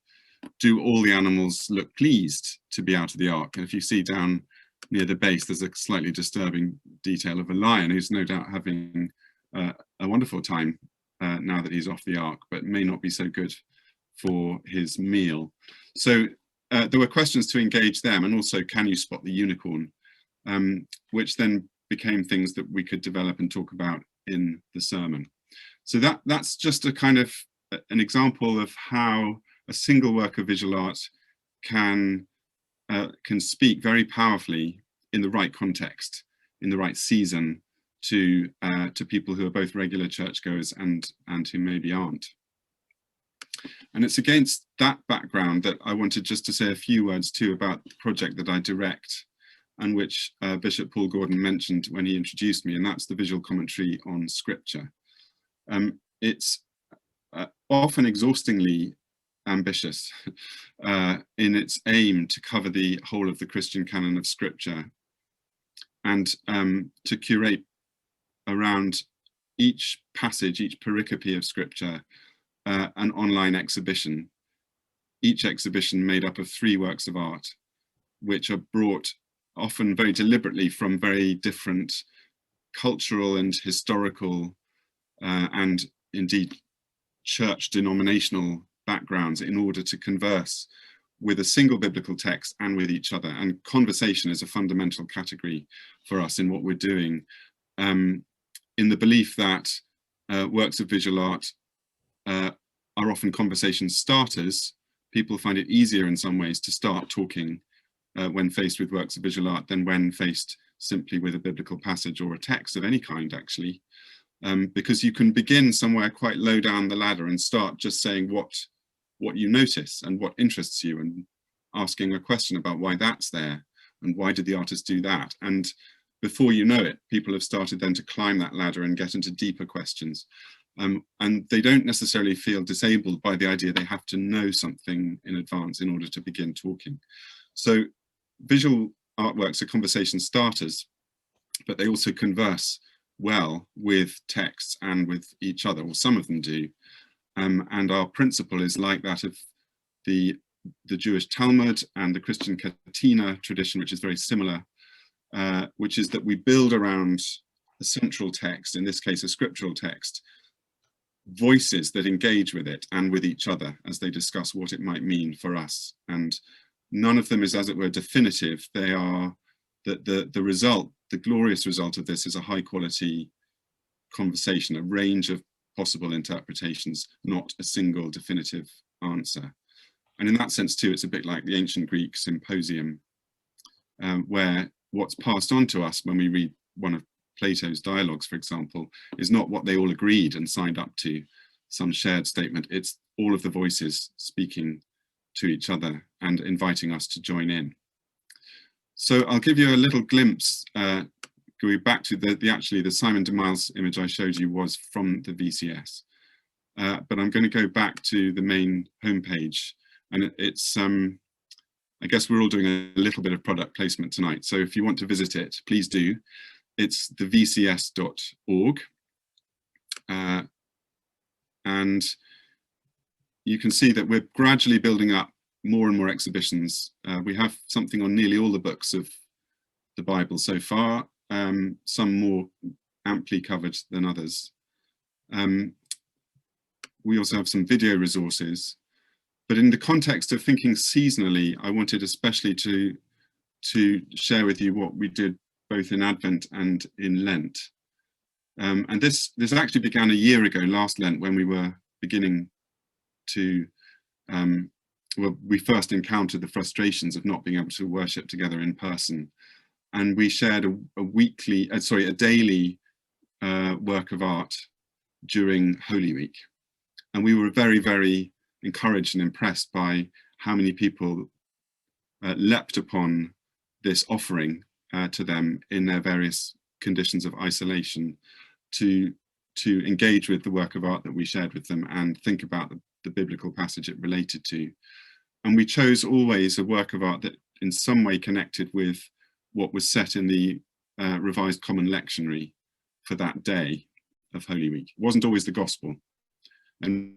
Do all the animals look pleased to be out of the ark? And if you see down near the base, there's a slightly disturbing detail of a lion who's no doubt having a wonderful time now that he's off the ark, but may not be so good for his meal. So there were questions to engage them, and also, can you spot the unicorn? Which then became things that we could develop and talk about in the sermon. So that's just a kind of an example of how a single work of visual art can speak very powerfully in the right context, in the right season, to people who are both regular churchgoers and who maybe aren't. And it's against that background that I wanted just to say a few words too about the project that I direct, and which Bishop Paul Gordon mentioned when he introduced me, and that's the visual commentary on Scripture. It's often exhaustingly ambitious in its aim to cover the whole of the Christian canon of Scripture, and to curate around each passage, each pericope of Scripture, an online exhibition. Each exhibition made up of 3 works of art, which are brought often very deliberately from very different cultural and historical and indeed church denominational backgrounds, in order to converse with a single biblical text and with each other. And conversation is a fundamental category for us in what we're doing, in the belief that works of visual art are often conversation starters. People find it easier in some ways to start talking when faced with works of visual art than when faced simply with a biblical passage or a text of any kind, actually, because you can begin somewhere quite low down the ladder and start just saying what you notice and what interests you, and asking a question about why that's there and why did the artist do that. And before you know it, people have started then to climb that ladder and get into deeper questions. And they don't necessarily feel disabled by the idea they have to know something in advance in order to begin talking. So visual artworks are conversation starters, but they also converse well with texts and with each other, or some of them do. and our principle is like that of the Jewish Talmud and the Christian Catena tradition, which is very similar, which is that we build around a central text, in this case a scriptural text, voices that engage with it and with each other as they discuss what it might mean for us. And none of them is, as it were, definitive. They are the result, the glorious result of this is a high quality conversation, a range of possible interpretations, not a single definitive answer. And in that sense too, it's a bit like the ancient Greek symposium, where what's passed on to us when we read one of Plato's dialogues, for example, is not what they all agreed and signed up to, some shared statement. It's all of the voices speaking to each other and inviting us to join in. So I'll give you a little glimpse, going back to the Simon de Miles image I showed you was from the VCS. But I'm going to go back to the main homepage, and it's, I guess we're all doing a little bit of product placement tonight. So if you want to visit it, please do. It's thevcs.org. And you can see that we're gradually building up more and more exhibitions. We have something on nearly all the books of the Bible so far, some more amply covered than others. We also have some video resources, but in the context of thinking seasonally, I wanted especially to share with you what we did both in Advent and in Lent. And this actually began a year ago, last Lent, when we were beginning to, well, we first encountered the frustrations of not being able to worship together in person. And we shared a daily work of art during Holy Week. And we were very, very encouraged and impressed by how many people leapt upon this offering to them in their various conditions of isolation to engage with the work of art that we shared with them and think about the biblical passage it related to. And we chose always a work of art that in some way connected with what was set in the Revised Common Lectionary for that day of Holy Week. It wasn't always the Gospel. And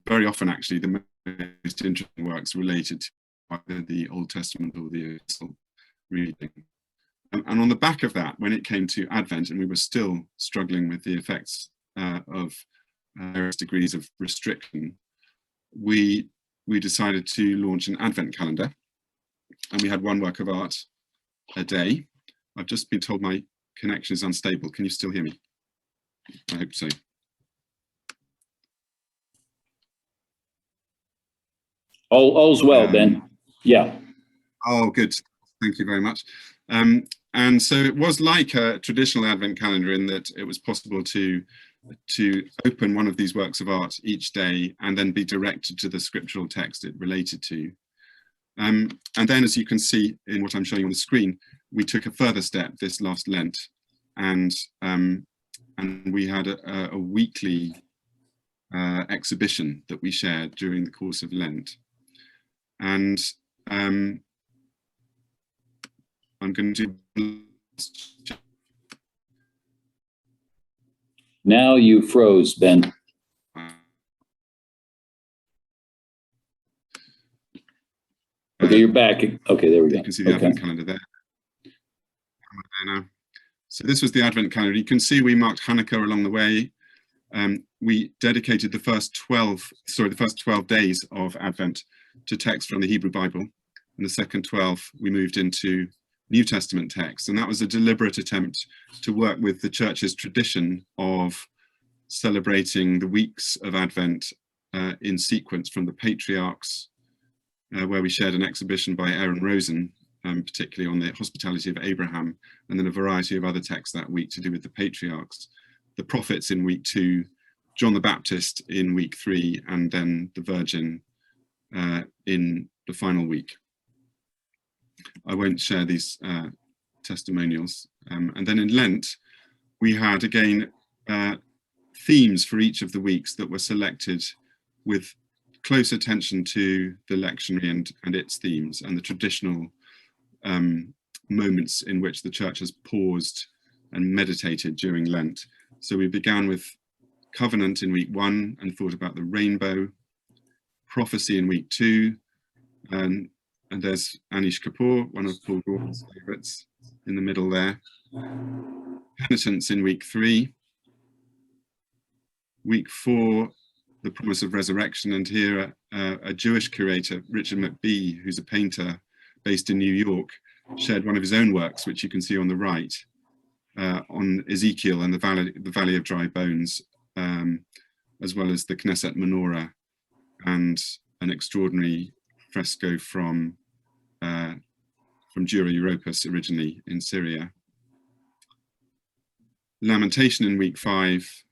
very often, actually, the most interesting works related to either the Old Testament or the Epistle reading. And on the back of that, when it came to Advent, and we were still struggling with the effects of various degrees of restriction, we decided to launch an Advent calendar. And we had one work of art a day. I've just been told my connection is unstable. Can you still hear me? I hope so. All's well, Ben. Yeah. Oh, good. Thank you very much. And so it was like a traditional Advent calendar in that it was possible to open one of these works of art each day and then be directed to the scriptural text it related to. And then, as you can see in what I'm showing you on the screen, we took a further step this last Lent, and we had a weekly exhibition that we shared during the course of Lent. And I'm going to do. Now you froze, Ben. Okay, you're back. Okay, there we go. You can see the Advent calendar there. So this was the Advent calendar. You can see we marked Hanukkah along the way. We dedicated the first 12 days of Advent to text from the Hebrew Bible. And the second 12, we moved into New Testament texts. And that was a deliberate attempt to work with the church's tradition of celebrating the weeks of Advent in sequence from the patriarchs, where we shared an exhibition by Aaron Rosen, particularly on the hospitality of Abraham, and then a variety of other texts that week to do with the patriarchs, the prophets in week 2, John the Baptist in week 3, and then the Virgin in the final week. I won't share these testimonials. And then in Lent, we had again themes for each of the weeks that were selected with close attention to the lectionary and its themes and the traditional moments in which the church has paused and meditated during Lent. So we began with covenant in week 1 and thought about the rainbow, prophecy in week 2, and there's Anish Kapoor, one of Paul Gordon's favourites, in the middle there. Penitence in week 3. Week 4, the promise of resurrection, and here a Jewish curator, Richard McBee, who's a painter based in New York, shared one of his own works, which you can see on the right, on Ezekiel and the Valley of Dry Bones, as well as the Knesset menorah and an extraordinary fresco from Dura Europos, originally in Syria. Lamentation in week 5,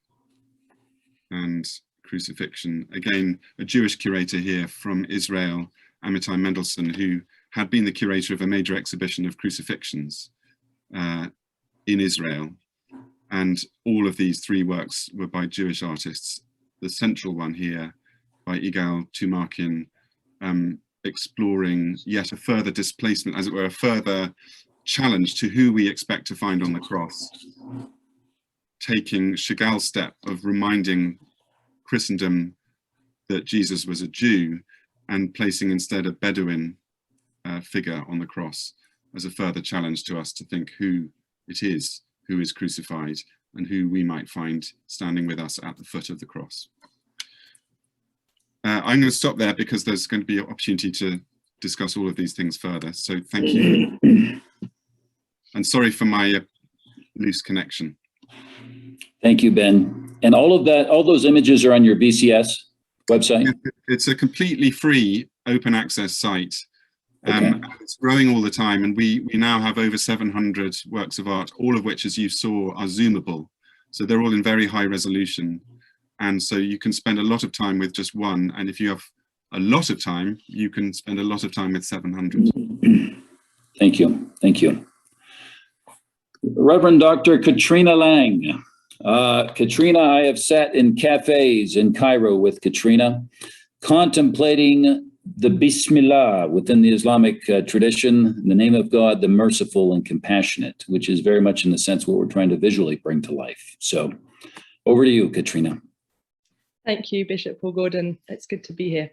and crucifixion. Again, a Jewish curator here from Israel, Amitai Mendelssohn, who had been the curator of a major exhibition of crucifixions in Israel. And all of these 3 works were by Jewish artists. The central one here by Igal Tumarkin, exploring yet a further displacement, as it were, a further challenge to who we expect to find on the cross. Taking Chagall's step of reminding Christendom that Jesus was a Jew and placing instead a Bedouin figure on the cross as a further challenge to us to think who it is who is crucified and who we might find standing with us at the foot of the cross. I'm going to stop there because there's going to be an opportunity to discuss all of these things further. So thank you. And sorry for my loose connection. Thank you, Ben. And all those images are on your BCS website? It's a completely free open access site. Okay. It's growing all the time, and we now have over 700 works of art, all of which, as you saw, are zoomable. So they're all in very high resolution. And so you can spend a lot of time with just one. And if you have a lot of time, you can spend a lot of time with 700. Thank you. Thank you. Reverend Dr. Katrina Lang. Katrina, I have sat in cafes in Cairo with Katrina, contemplating the Bismillah within the Islamic tradition, in the name of God, the merciful and compassionate, which is very much in the sense what we're trying to visually bring to life. So over to you, Katrina. Thank you, Bishop Paul Gordon. It's good to be here.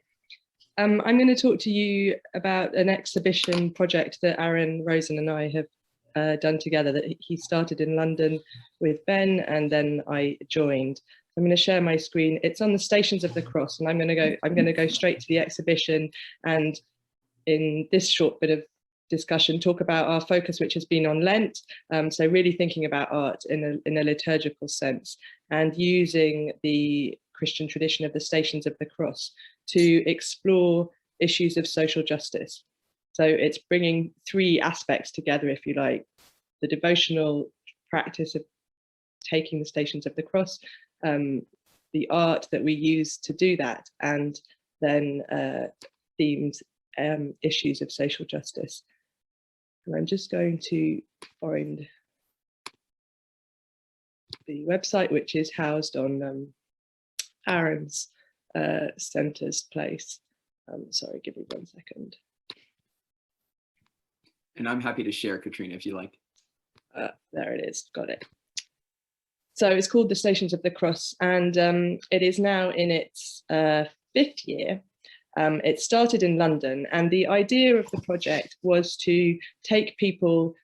I'm going to talk to you about an exhibition project that Aaron Rosen and I have done together, that he started in London with Ben, and then I joined. I'm going to share my screen. It's on the Stations of the Cross, and I'm going to go straight to the exhibition, and in this short bit of discussion talk about our focus, which has been on Lent. So really thinking about art in a liturgical sense, and using the Christian tradition of the Stations of the Cross to explore issues of social justice. So it's bringing 3 aspects together, if you like: the devotional practice of taking the Stations of the Cross, the art that we use to do that, and then themes, issues of social justice. And I'm just going to find the website, which is housed on Aaron's centre's place. Sorry, give me 1 second. And I'm happy to share, Katrina, if you like. There it is, got it. So it's called the Stations of the Cross, and it is now in its 5th year. It started in London, and the idea of the project was to take people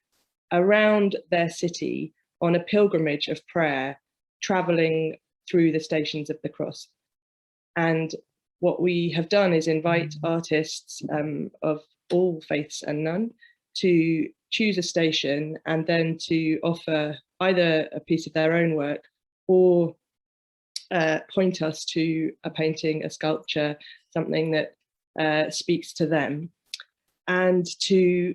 around their city on a pilgrimage of prayer, traveling through the Stations of the Cross. And what we have done is invite artists of all faiths and none to choose a station, and then to offer either a piece of their own work or point us to a painting, a sculpture, something that speaks to them, and to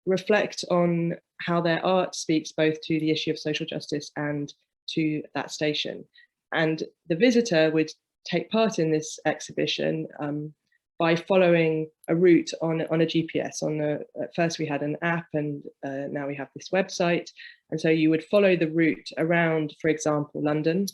reflect on how their art speaks both to the issue of social justice and to that station. And the visitor would take part in this exhibition by following a route on a GPS. At first we had an app, and now we have this website. And so you would follow the route around, for example, London,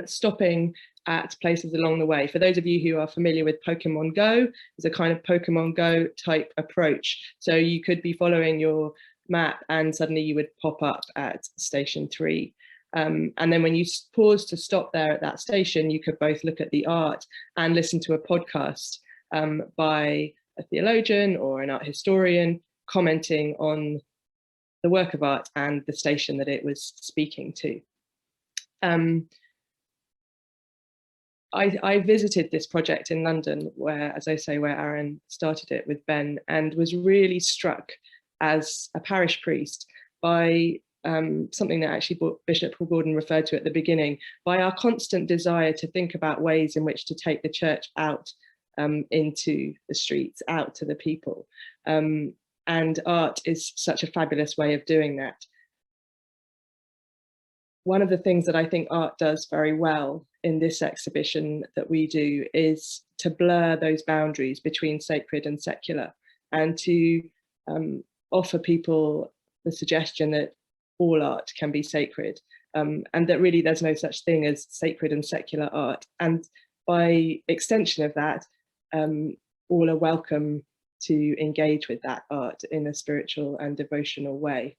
stopping at places along the way. For those of you who are familiar with Pokemon Go, there's a kind of Pokemon Go type approach. So you could be following your map and suddenly you would pop up at station 3. And then when you pause to stop there at that station, you could both look at the art and listen to a podcast by a theologian or an art historian commenting on the work of art and the station that it was speaking to. I visited this project in London where, as I say, where Aaron started it with Ben, and was really struck as a parish priest by something that actually Bishop Paul Gordon referred to at the beginning, by our constant desire to think about ways in which to take the church out into the streets, out to the people. And art is such a fabulous way of doing that. One of the things that I think art does very well in this exhibition that we do is to blur those boundaries between sacred and secular, and to offer people the suggestion that all art can be sacred, and that really there's no such thing as sacred and secular art. And by extension of that, all are welcome to engage with that art in a spiritual and devotional way.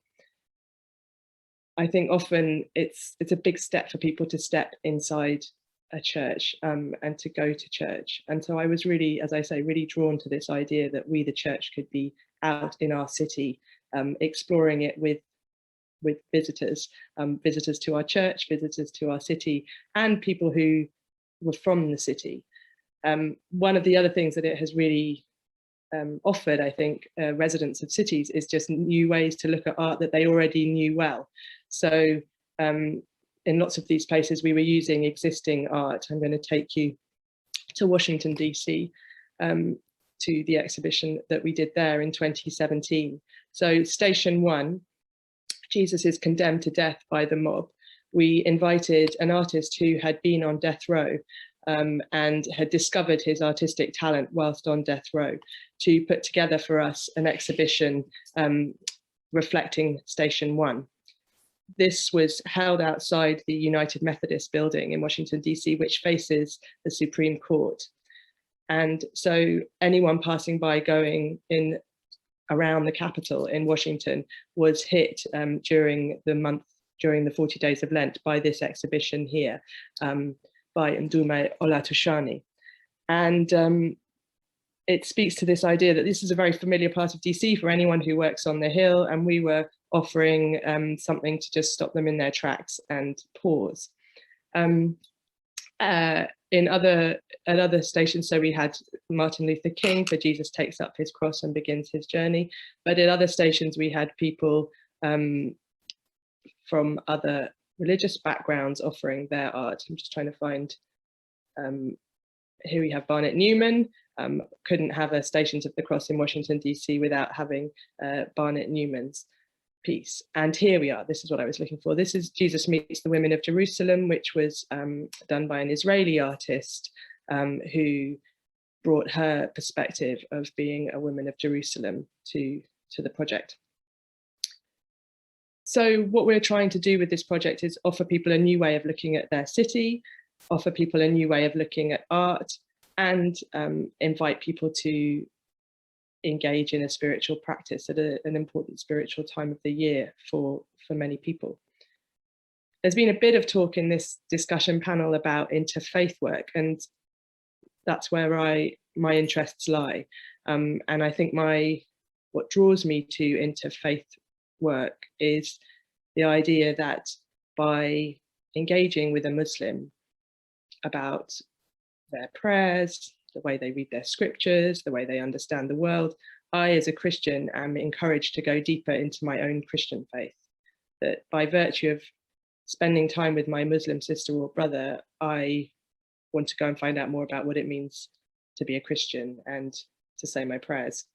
I think often it's a big step for people to step inside a church and to go to church. And so I was really, as I say, really drawn to this idea that we, the church, could be out in our city, exploring it with visitors, visitors to our church, visitors to our city, and people who were from the city. One of the other things that it has really offered, I think, residents of cities is just new ways to look at art that they already knew well. So in lots of these places, we were using existing art. I'm going to take you to Washington, DC, to the exhibition that we did there in 2017. So Station 1, Jesus is condemned to death by the mob. We invited an artist who had been on death row and had discovered his artistic talent whilst on death row, to put together for us an exhibition reflecting Station 1. This was held outside the United Methodist building in Washington, DC, which faces the Supreme Court. And so anyone passing by going in around the Capitol in Washington was hit during the 40 days of Lent by this exhibition here by Ndume Olatushani. And it speaks to this idea that this is a very familiar part of DC for anyone who works on the Hill, and we were offering something to just stop them in their tracks and pause. At other stations, so we had Martin Luther King for Jesus Takes Up His Cross and Begins His Journey, but at other stations we had people from other religious backgrounds offering their art. I'm just trying to find, here we have Barnett Newman. Couldn't have a Stations of the Cross in Washington, DC without having Barnett Newman's piece. And here we are, this is what I was looking for. This is Jesus Meets the Women of Jerusalem, which was done by an Israeli artist who brought her perspective of being a woman of Jerusalem to the project. So what we're trying to do with this project is offer people a new way of looking at their city, offer people a new way of looking at art, and invite people to engage in a spiritual practice at an important spiritual time of the year for many people. There's been a bit of talk in this discussion panel about interfaith work, and that's where my interests lie. And I think what draws me to interfaith work is the idea that by engaging with a Muslim about their prayers, the way they read their scriptures, the way they understand the world, I, as a Christian, am encouraged to go deeper into my own Christian faith. That by virtue of spending time with my Muslim sister or brother, I want to go and find out more about what it means to be a Christian and to say my prayers.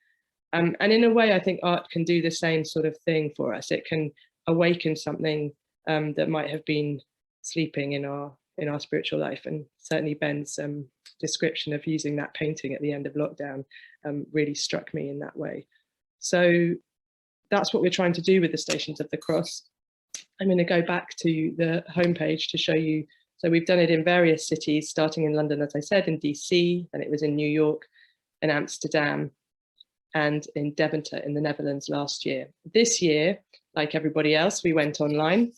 And in a way, I think art can do the same sort of thing for us. It can awaken something that might have been sleeping in our spiritual life. And certainly Ben's description of using that painting at the end of lockdown really struck me in that way. So that's what we're trying to do with the Stations of the Cross. I'm going to go back to the homepage to show you. So we've done it in various cities, starting in London, as I said, in DC, and it was in New York, in Amsterdam, and in Deventer in the Netherlands last year. This year, like everybody else, we went online.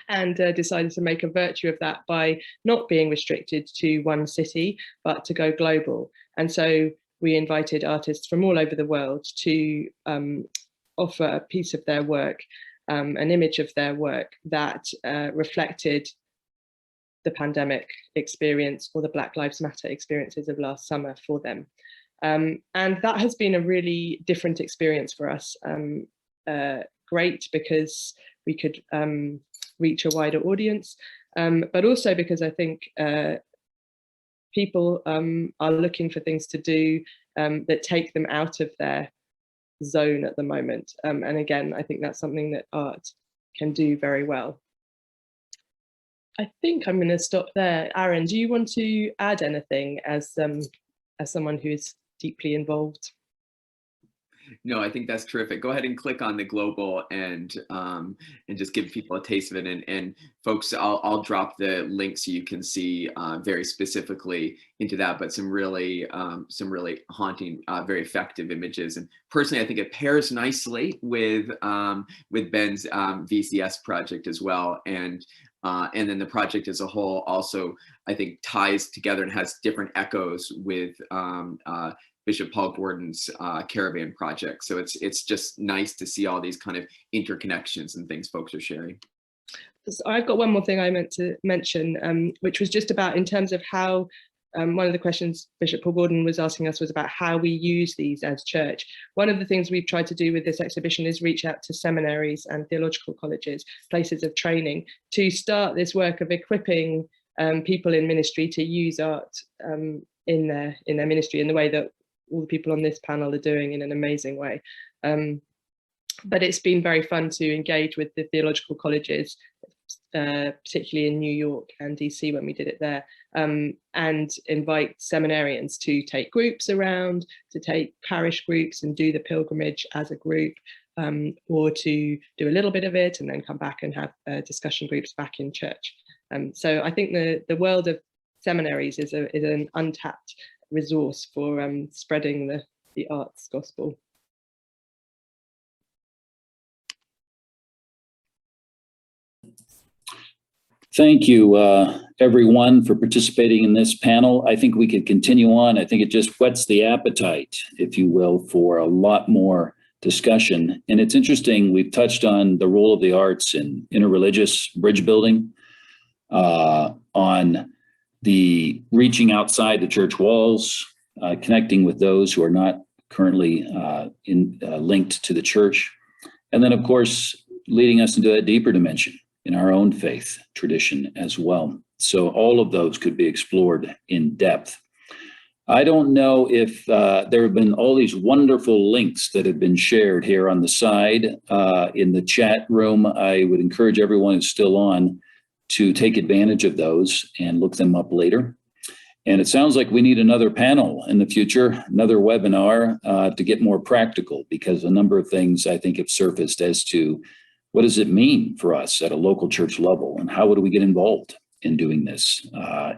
and decided to make a virtue of that by not being restricted to one city, but to go global. And so we invited artists from all over the world to offer a piece of their work, an image of their work that reflected the pandemic experience or the Black Lives Matter experiences of last summer for them. And that has been a really different experience for us. Great because we could reach a wider audience, but also because I think people are looking for things to do that take them out of their zone at the moment. And again, I think that's something that art can do very well. I think I'm going to stop there. Aaron, do you want to add anything as someone who is deeply involved? No, I think that's terrific. Go ahead and click on the global and just give people a taste of it. And folks, I'll drop the link so you can see very specifically into that. But some really haunting, very effective images. And personally, I think it pairs nicely with Ben's VCS project as well. And then the project as a whole also, I think, ties together and has different echoes with Bishop Paul Gordon's Caravan project. So it's just nice to see all these kind of interconnections and things folks are sharing. So I've got one more thing I meant to mention, which was just about in terms of how, one of the questions Bishop Paul Gordon was asking us was about how we use these as church. One of the things we've tried to do with this exhibition is reach out to seminaries and theological colleges, places of training, to start this work of equipping people in ministry to use art in their ministry in the way that all the people on this panel are doing in an amazing way. But it's been very fun to engage with the theological colleges, particularly in New York and DC when we did it there, and invite seminarians to take groups around, to take parish groups and do the pilgrimage as a group, or to do a little bit of it and then come back and have discussion groups back in church. So I think the world of seminaries is an untapped resource for spreading the arts gospel. Thank you, everyone, for participating in this panel. I think we could continue on. I think it just whets the appetite, if you will, for a lot more discussion. And it's interesting, we've touched on the role of the arts in interreligious bridge building, on the reaching outside the church walls, connecting with those who are not currently linked to the church. And then, of course, leading us into a deeper dimension in our own faith tradition as well. So all of those could be explored in depth. I don't know if there have been all these wonderful links that have been shared here on the side in the chat room. I would encourage everyone who's still on to take advantage of those and look them up later. And it sounds like we need another panel in the future, another webinar to get more practical, because a number of things I think have surfaced as to what does it mean for us at a local church level, and how do we get involved in doing this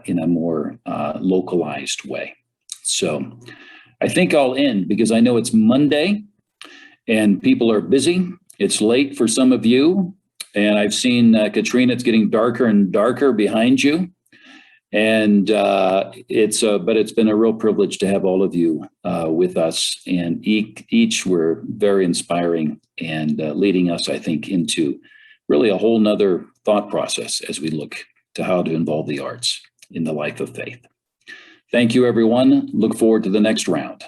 in a more localized way. So I think I'll end because I know it's Monday and people are busy. It's late for some of you. And I've seen, Katrina, it's getting darker and darker behind you. And but it's been a real privilege to have all of you with us. And each were very inspiring and leading us, I think, into really a whole nother thought process as we look to how to involve the arts in the life of faith. Thank you, everyone. Look forward to the next round.